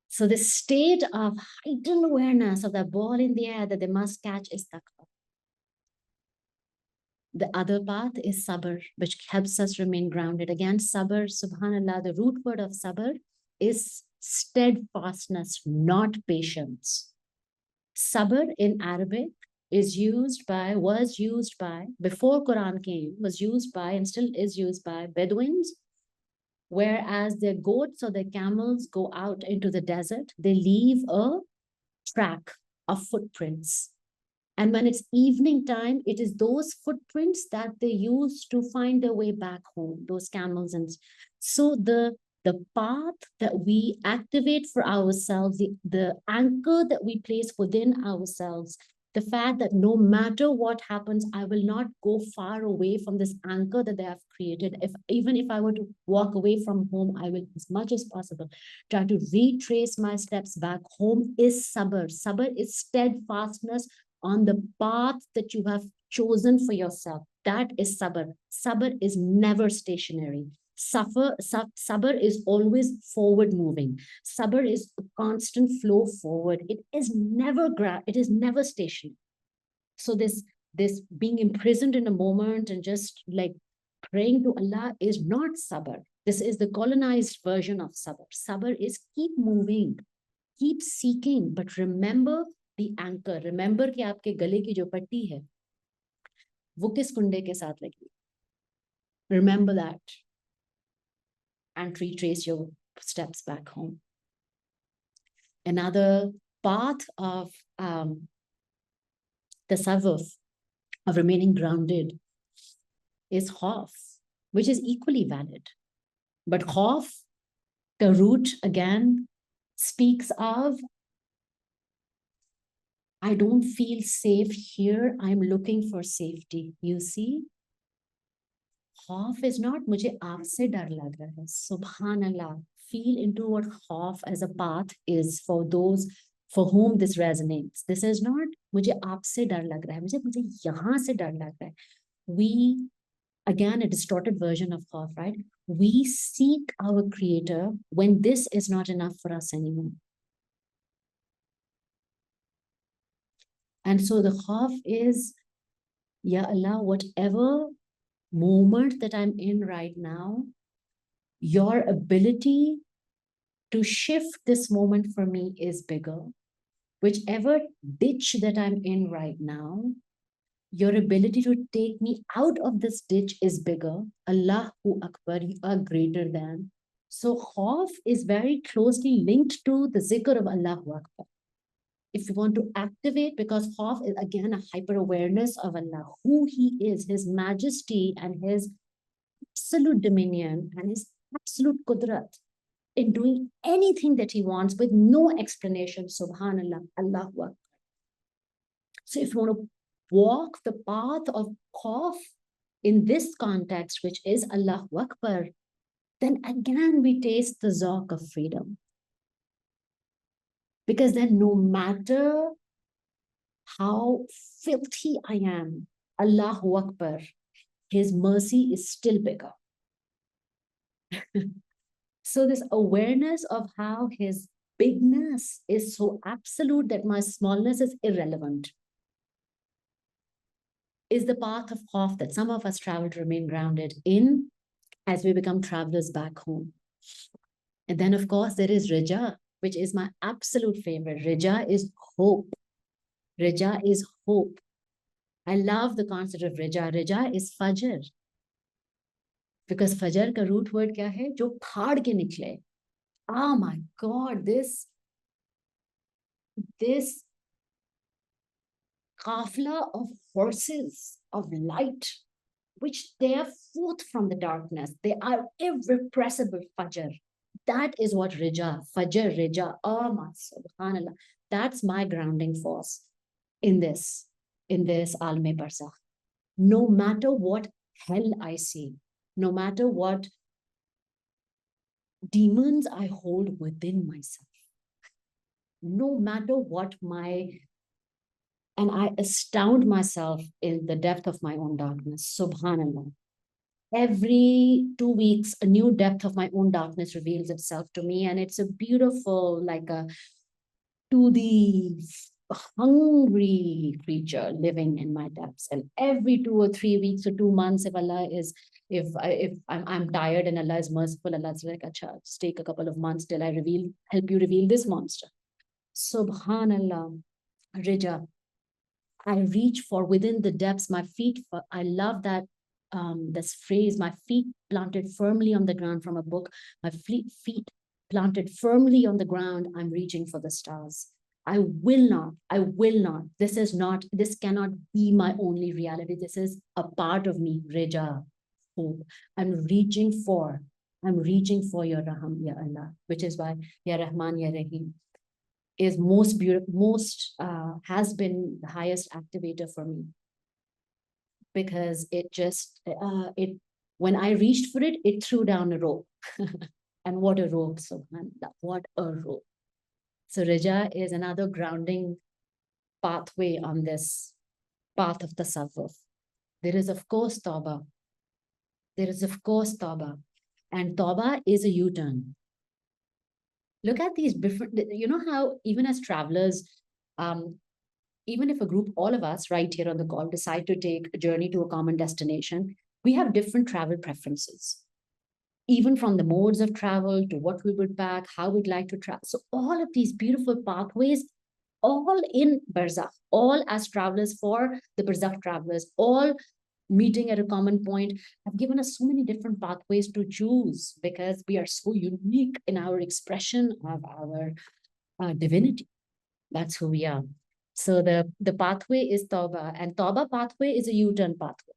So this state of heightened awareness of that ball in the air that they must catch is taqwa. The other path is sabr, which helps us remain grounded. Again, sabr, subhanallah, the root word of sabr is steadfastness, not patience. Sabr in Arabic was used by, before Quran came, was used by and still is used by Bedouins, whereas their goats or their camels go out into the desert, they leave a track of footprints. And when it's evening time, it is those footprints that they use to find their way back home, those camels. And so the path that we activate for ourselves, the anchor that we place within ourselves, the fact that no matter what happens, I will not go far away from this anchor that they have created. Even if I were to walk away from home, I will, as much as possible, try to retrace my steps back home is sabr. Sabr is steadfastness on the path that you have chosen for yourself. That is sabr. Sabr is never stationary. Sabr is always forward moving. Sabr is a constant flow forward. It is never stationary. So this being imprisoned in a moment and just like praying to Allah is not sabr. This is the colonized version of sabr. Sabr is keep moving, keep seeking, but remember the anchor. Remember कि आपके गले की जो पट्टी है वो किस कुंडे के साथ लगी. Remember that and retrace your steps back home. Another path of tasawwuf, of remaining grounded, is khauf, which is equally valid. But khauf, the root again speaks of, I don't feel safe here. I'm looking for safety. You see? Khauf is not मुझे आपसे डर लग रहा है. Subhanallah. Feel into what khauf as a path is for those for whom this resonates. This is not मुझे आपसे डर लग रहा है. मुझे यहाँ से डर लग रहा है. We, again, a distorted version of khauf, right? We seek our creator when this is not enough for us anymore. And so the khauf is, Ya Allah, whatever moment that I'm in right now, your ability to shift this moment for me is bigger. Whichever ditch that I'm in right now, your ability to take me out of this ditch is bigger. Allahu Akbar, you are greater than. So khauf is very closely linked to the zikr of Allahu Akbar. If you want to activate, because khauf is again a hyper awareness of Allah, who he is, his majesty and his absolute dominion and his absolute qudrat in doing anything that he wants with no explanation. Subhanallah, Allahu Akbar. So if you want to walk the path of khauf in this context, which is Allahu Akbar, then again we taste the zawq of freedom. Because then no matter how filthy I am, Allahu Akbar, his mercy is still bigger. So this awareness of how his bigness is so absolute that my smallness is irrelevant is the path of khauf that some of us travel to remain grounded in as we become travelers back home. And then, of course, there is raja, which is my absolute favorite. Raja is hope. Raja is hope. I love the concept of Rija. Rija is Fajr. Because Fajr ka root word kya hai? Jo phad ke nikle. Oh my God, this kafla of horses of light, which they are forth from the darkness. They are irrepressible Fajr. That is what Rija, Fajr, Rija, oh my subhanallah. That's my grounding force in this Alme Barzakh. No matter what hell I see, no matter what demons I hold within myself, no matter what and I astound myself in the depth of my own darkness, subhanallah. Every 2 weeks, a new depth of my own darkness reveals itself to me, and it's a beautiful, like a to the hungry creature living in my depths. And every 2 or 3 weeks or 2 months, if I'm tired and Allah is merciful, Allah's like, acha, just take a couple of months till I help you reveal this monster. Subhanallah, Rija. I reach for within the depths, my feet. I love that this phrase, my feet planted firmly on the ground from a book, my feet planted firmly on the ground. I'm reaching for the stars. I will not. This cannot be my only reality. This is a part of me, Reja, hope. I'm reaching for your Raham, Ya Allah, which is why Ya Rahman, Ya Rahim is most beautiful, has been the highest activator for me, because it when I reached for it, it threw down a rope. And what a rope, subhanallah, what a rope. So Rija is another grounding pathway on this path of tasawwuf. There is of course tawbah. And tawbah is a U-turn. Look at these different, how even as travelers, even if a group, all of us right here on the call, decide to take a journey to a common destination, we have different travel preferences, even from the modes of travel to what we would pack, how we'd like to travel. So all of these beautiful pathways, all in Barzakh, all as travelers for the Barzakh travelers, all meeting at a common point, have given us so many different pathways to choose, because we are so unique in our expression of our divinity. That's who we are. So the pathway is Tawbah, and Tawbah pathway is a U-turn pathway.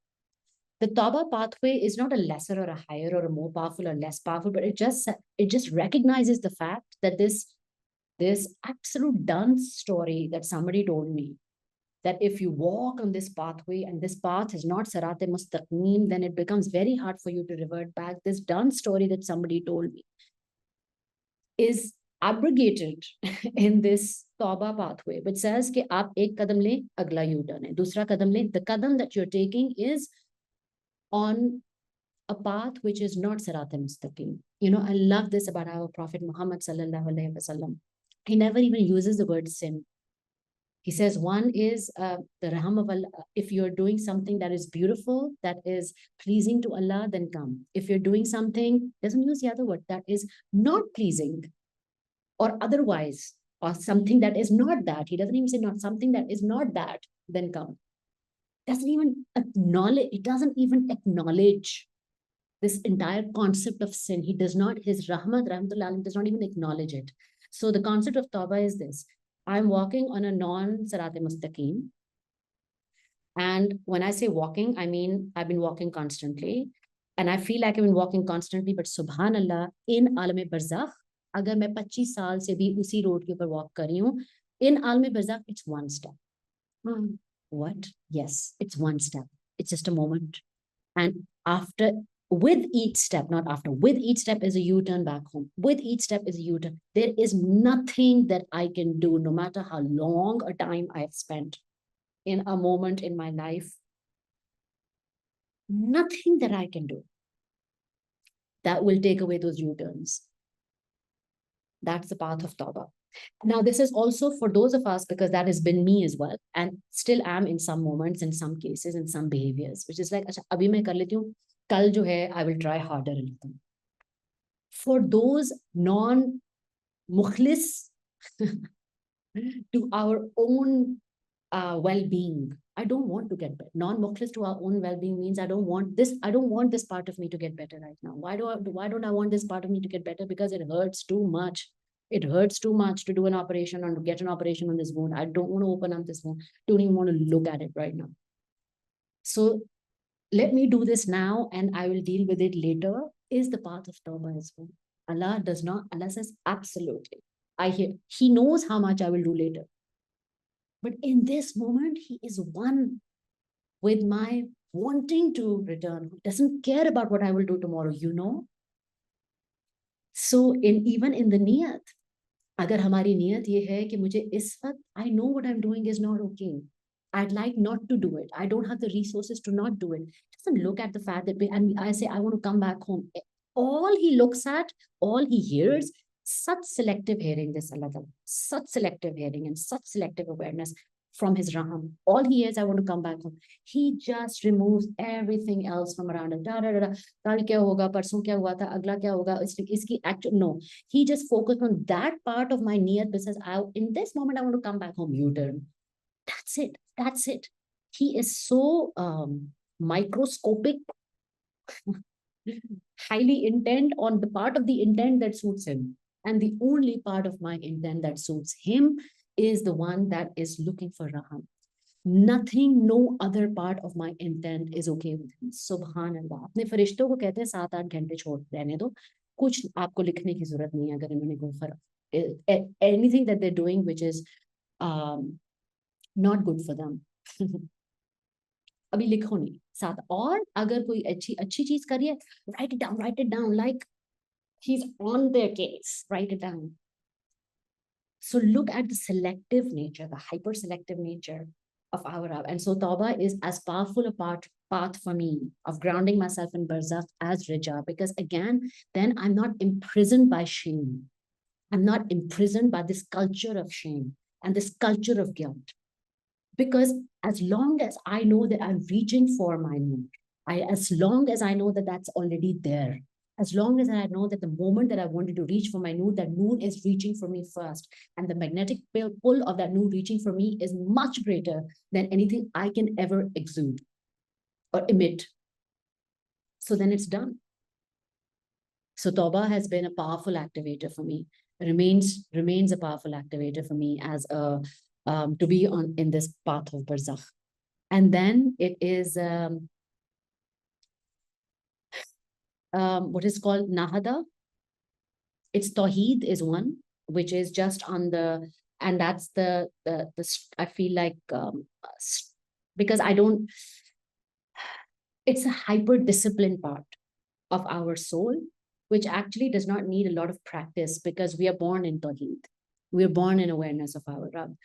The Tawbah pathway is not a lesser or a higher or a more powerful or less powerful, but it just recognizes the fact that this absolute dance story that somebody told me, that if you walk on this pathway and this path is not Sarate Mustaqim, then it becomes very hard for you to revert back. This dance story that somebody told me is abrogated in this Tawbah pathway, which says कि आप एक कदम ले, अगला U-turn है, दूसरा कदम ले. The kadam that you're taking is on a path which is not Sirat al-Mustaqim. I love this about our Prophet Muhammad sallallahu alaihi wasallam. He never even uses the word sin. He says one is the raham of Allah. If you're doing something that is beautiful, that is pleasing to Allah, then come. If you're doing something, doesn't use the other word, that is not pleasing or otherwise, or something that is not that. He doesn't even say not something that is not that, then come. It doesn't even acknowledge this entire concept of sin. He does not, his rahmatullah does not even acknowledge it. So the concept of tawbah is this: I'm walking on a non-Sirat Mustaqim. And when I say walking, I mean I've been walking constantly. And I feel like I've been walking constantly, but subhanallah, in Alam Barzakh, अगर मैं 25 साल से भी उसी road के ऊपर walk कर रही हूँ, in Alam Barzakh, it's one step. What? Yes, it's one step. It's just a moment. And with each step, not after, with each step is a U-turn back home. With each step is a U-turn. There is nothing that I can do, no matter how long a time I have spent in a moment in my life. Nothing that I can do that will take away those U-turns. That's the path of Tawbah. Now, this is also for those of us, because that has been me as well, and still am in some moments, in some cases, in some behaviors, which is like, abhi main kar leti hu, kal jo hai, I will try harder a little. For those non-mukhlis to our own well-being, I don't want to get better. Non-mukhlis to our own well-being means I don't want this. I don't want this part of me to get better right now. Why don't I want this part of me to get better? Because it hurts too much. It hurts too much to do an operation or to get an operation on this wound. I don't want to open up this wound. Don't even want to look at it right now. So let me do this now and I will deal with it later is the path of Tawbah as well. Allah does not, Allah says, absolutely. He knows how much I will do later. But in this moment, he is one with my wanting to return. He doesn't care about what I will do tomorrow, you know? So even in the niyat, अगर हमारी नियत ये है कि मुझे इस वक्त I know what I'm doing is not okay. I'd like not to do it. I don't have the resources to not do it. Doesn't look at the fact that and I say I want to come back home. All he looks at, all he hears, such selective hearing, this Allah, such selective hearing and such selective awareness from his Raham. All he hears, I want to come back home. He just removes everything else from around him. Da, da, da, da. Kal kya hoga, parson kya hua tha, agla kya hoga, iski actual, no. He just focused on that part of my niyat because in this moment, I want to come back home. U-turn. That's it. That's it. He is so microscopic, highly intent on the part of the intent that suits him. And the only part of my intent that suits him is the one that is looking for Raham. Nothing, no other part of my intent is okay with him. Subhanallah. अपने फरिश्तों को कहते हैं 7-8 घंटे छोड़ रहने दो, कुछ आपको लिखने की जरूरत नहीं है अगर इन्होंने कोई फर्क anything that they're doing which is not good for them. अभी लिखो नहीं साथ, और अगर कोई अच्छी चीज करिए, write it down like he's on their case, write it down. So look at the selective nature, the hyper selective nature of our Rab. And so Tawbah is as powerful a path for me of grounding myself in Barzakh as Rija, because again, then I'm not imprisoned by shame. I'm not imprisoned by this culture of shame and this culture of guilt. Because as long as I know that I'm reaching for my mood, as long as I know that that's already there, as long as I know that the moment that I wanted to reach for my mood, that mood is reaching for me first. And the magnetic pull of that mood reaching for me is much greater than anything I can ever exude or emit. So then it's done. So Tawbah has been a powerful activator for me, remains a powerful activator for me as a to be in this path of Barzakh. And then it is what is called Nahada. It's Tawheed is one, which is just on the, and that's the I feel like, because it's a hyper disciplined part of our soul, which actually does not need a lot of practice because we are born in Tawheed. We are born in awareness of our Rabb.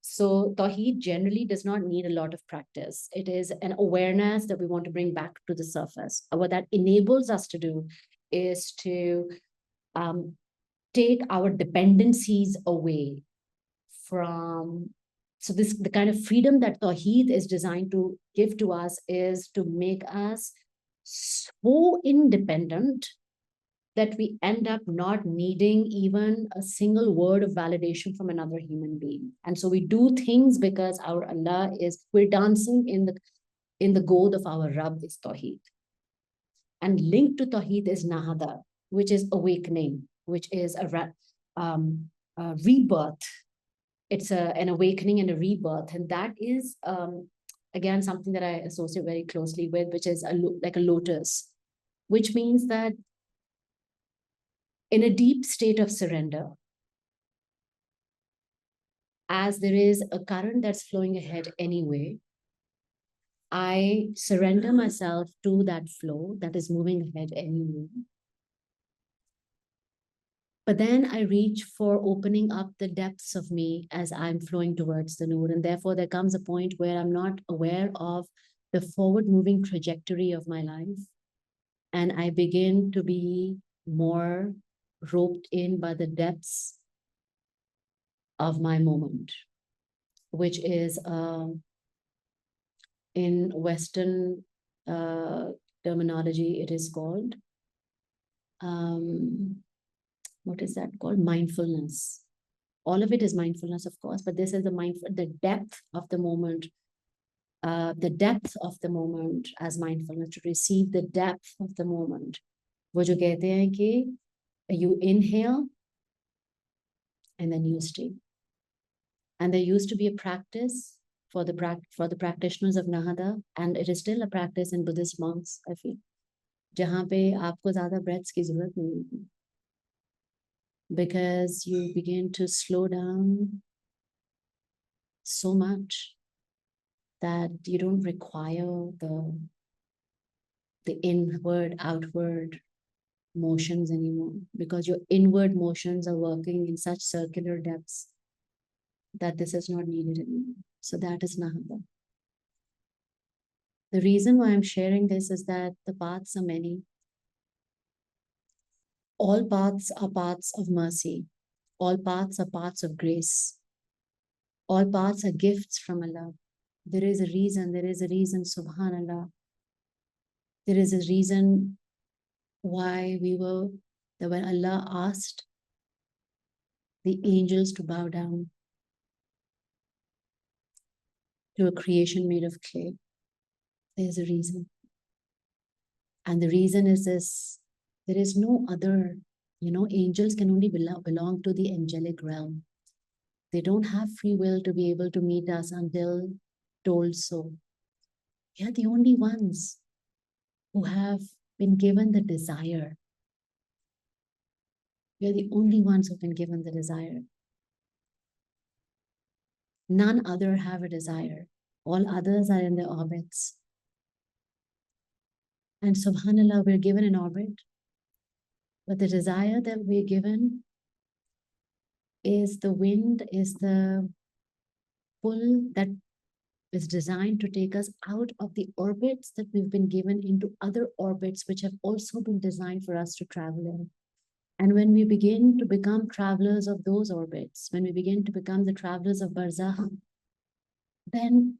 So Tawheed generally does not need a lot of practice. It is an awareness that we want to bring back to the surface. What that enables us to do is to take our dependencies away from, so the kind of freedom that Tawheed is designed to give to us is to make us so independent that we end up not needing even a single word of validation from another human being. And so we do things because our Allah we're dancing in the goad of our Rabb is Tawheed. And linked to Tawheed is Nahada, which is awakening, which is a rebirth. It's an awakening and a rebirth. And that is, again, something that I associate very closely with, which is like a lotus, which means that in a deep state of surrender, as there is a current that's flowing ahead anyway, I surrender myself to that flow that is moving ahead anyway. But then I reach for opening up the depths of me as I'm flowing towards the Noor. And therefore, there comes a point where I'm not aware of the forward moving trajectory of my life. And I begin to be more roped in by the depths of my moment, which is in Western terminology, it is called, what is that called? Mindfulness. All of it is mindfulness, of course, but this is the depth of the moment the depth of the moment as mindfulness, to receive the depth of the moment. वो जो कहते हैं कि you inhale and then you stay. And there used to be a practice for the practitioners of Nahada, and it is still a practice in Buddhist monks, I feel, जहाँ पे आपको ज़्यादा breaths की ज़रूरत नहीं होती, because you begin to slow down so much that you don't require the inward, outward motions anymore, because your inward motions are working in such circular depths that this is not needed anymore. So that is Nahada. The reason why I'm sharing this is that the paths are many. All paths are paths of mercy. All paths are paths of grace. All paths are gifts from Allah. There is a reason, subhanallah. There is a reason why that when Allah asked the angels to bow down to a creation made of clay, there's a reason. And the reason is this: there is no other, angels can only belong to the angelic realm. They don't have free will to be able to meet us until told so. We are the only ones who have been given the desire. We are the only ones who've been given the desire. None other have a desire. All others are in their orbits. And subhanallah, we're given an orbit. But the desire that we're given is the wind, is the pull that is designed to take us out of the orbits that we've been given into other orbits, which have also been designed for us to travel in. And when we begin to become travelers of those orbits, when we begin to become the travelers of Barzakh, then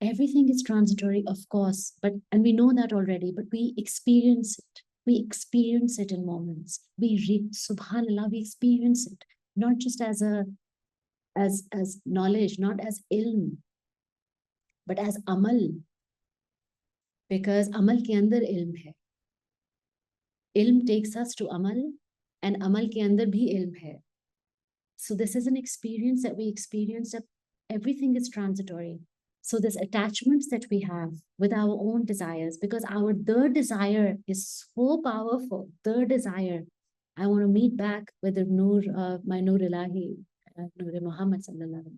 everything is transitory, of course, and we know that already, but we experience it. We experience it in moments. Subhanallah, we experience it, not just as knowledge, not as ilm, but as amal. Because amal ke andar ilm hai. Ilm takes us to amal, and amal ke andar bhi ilm hai. So this is an experience that we experience, that everything is transitory. So this attachments that we have with our own desires, because the desire is so powerful, the desire. I want to meet back with the Noor, my Noor Ilahi, Noor Muhammad sallallahu alaihi wasallam.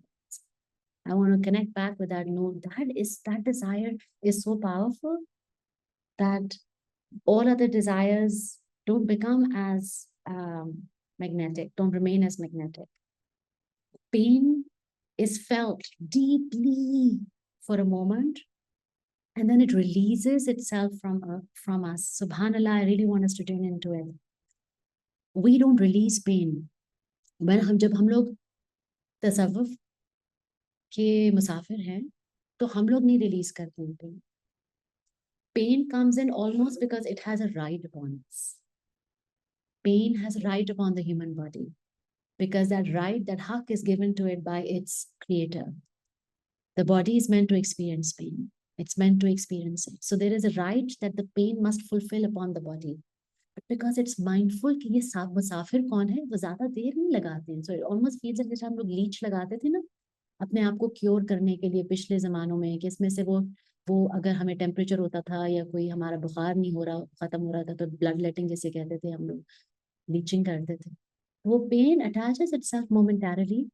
I want to connect back with that Noor. That desire is so powerful that all other desires don't become as magnetic, don't remain as magnetic. Pain is felt deeply for a moment, and then it releases itself from us. Subhanallah, I really want us to tune into it. We don't release pain. जब हम लोग तसव्वुफ के मुसाफिर हैं, तो हम लोग नहीं release करते हैं pain. Pain comes in almost because it has a right upon us. Pain has a right upon the human body, because that right, that haq is given to it by its creator. The body is meant to experience pain. It's meant to experience it. So there is a right that the pain must fulfill upon the body. But because it's mindful कि ये मुसाफिर कौन है, वो ज़्यादा देर नहीं लगाते हैं. So it almost feels like जैसे हम लोग लीच लगाते थे ना, अपने आप को क्योर करने के लिए पिछले ज़मानों में, कि इसमें से वो अगर हमें टेम्परेचर होता था या कोई हमारा बुखार नहीं हो रहा, खत्म हो रहा था, तो ब्लड लेटिंग जैसे कहते थे हम लोग, लीचिंग करते थे. वो pain attaches itself momentarily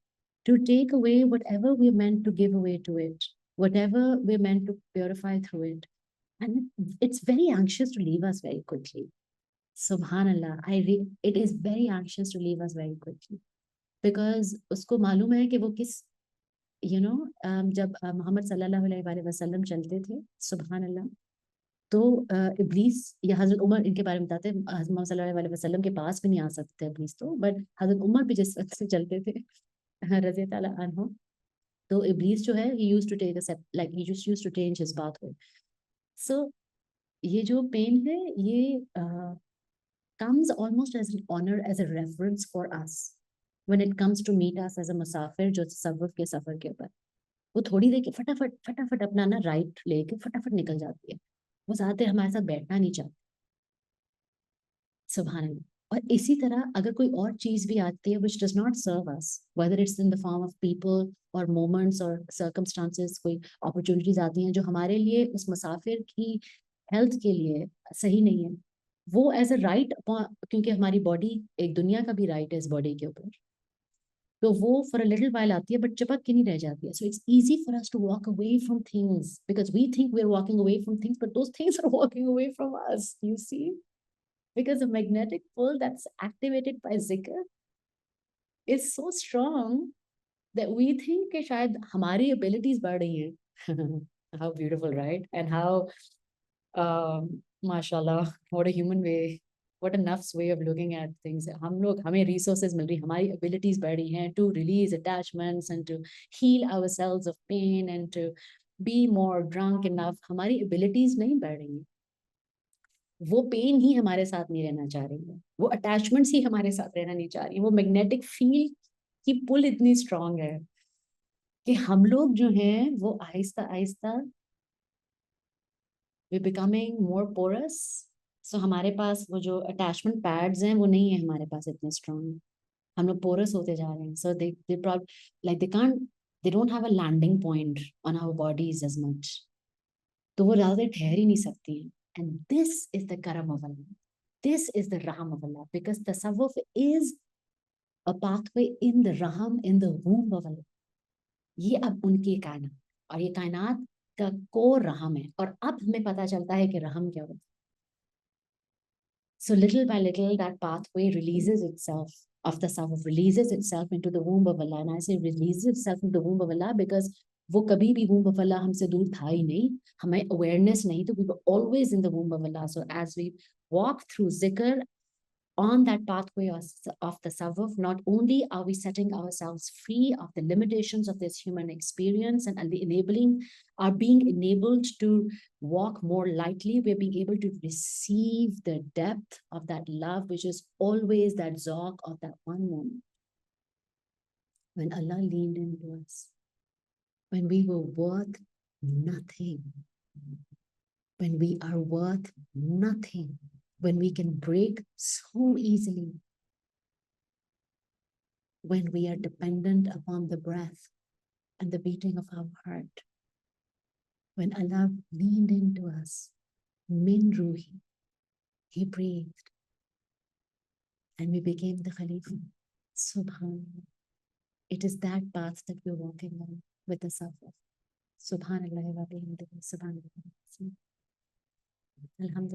to take away whatever we're meant to give away to it, whatever we're meant to purify through it. And it's very anxious to leave us very quickly. Subhanallah, it is very anxious to leave us very quickly. Because उसको मालूम है कि वो किस, जब मोहम्मद सल्लल्लाहु अलैहि वसल्लम चलते थे, सुबहानल्लाह, तो इब्लीस या हजरत उमर, इनके बारे में बताते हैं, मोहम्मद सल्लल्लाहु अलैहि वसल्लम के पास भी नहीं आ सकते इब्लीस तो, बट हजरत उमर भी जिस वक्त से चलते थे रज़ी ताला अन्हु, तो इब्लीस जो है, he used to take a step, like he just used to change his pathway. So ये जो पेन है, ये comes almost as an honor, as a reference for us when it comes to meet us as a musafir जो तसव्वुफ के सफर के ऊपर. वो थोड़ी देर के फटाफट फटाफट अपना ना राइट लेके फटाफट निकल जाती है, वो ज्यादा देर हमारे साथ बैठना नहीं चाहती। सुभान अल्लाह। और इसी तरह अगर कोई और चीज भी आती है which does not serve us, whether it's in the form of people or moments or circumstances, कोई opportunities आती हैं जो हमारे लिए उस मुसाफिर की हेल्थ के लिए सही नहीं है, वो एज अ राइट, क्योंकि हमारी बॉडी एक दुनिया का भी राइट है इस बॉडी के ऊपर, तो वो फॉर अ लिटिल वाइल आती है बट चिपक के नहीं रह जाती है। So it's easy for us to walk away from things because we think we are walking away from things but those things are walking away from us, you see, because the magnetic pull that's activated by zikr is so strong that we think कि शायद हमारी abilities बढ़ रही हैं. How beautiful, right? And how mashallah, what a human way, what a nafs way of looking at things. हम लोग, हमें resources मिल रही, हमारी abilities बढ़ रही हैं to release attachments and to heal ourselves of pain and to be more drunk enough. हमारी abilities नहीं बढ़ रही हैं, वो पेन ही हमारे साथ नहीं रहना चाह रही है, वो अटैचमेंट्स ही हमारे साथ रहना नहीं चाह रही, वो मैग्नेटिक फील्ड की पुल इतनी स्ट्रांग है कि हम लोग जो हैं वो Aahista Aahista we becoming more porous. सो हमारे पास वो जो अटैचमेंट पैड्स हैं वो नहीं है हमारे पास इतने स्ट्रांग, हम लोग पोरस होते जा रहे हैं। So they like they can't, they don't have a landing point on our bodies as much, तो वो ज्यादा ठहर ही नहीं सकती हैं। एंड दिस इज द करम of Allah, this is the raham of Allah, because tasawwuf is a pathway in the raham, in the womb of Allah. ये अब उनकी कायनात, और ये कायनात का कोर रहम है, और अब हमें पता चलता है कि रहम क्या होता है। So little by little that pathway releases itself, of the tasawwuf releases itself into the womb of Allah. And I say releases itself into the womb of Allah because वो कभी भी womb of Allah हमसे दूर था ही नहीं, हमें awareness नहीं, तो we were always in the womb of Allah. So as we walk through zikr on that pathway of the tasawwuf, not only are we setting ourselves free of the limitations of this human experience and are being enabled to walk more lightly, we're being able to receive the depth of that love, which is always that zauq of that one moment when Allah leaned into us, when we were worth nothing, when we are worth nothing, when we can break so easily, when we are dependent upon the breath and the beating of our heart, when Allah leaned into us, min ruhi, He breathed, and we became the Khalifa. Subhanallah. It is that path that we're walking on with the safwa. Subhanallah wa bihamdihi, subhanallah. Alhamdulillah.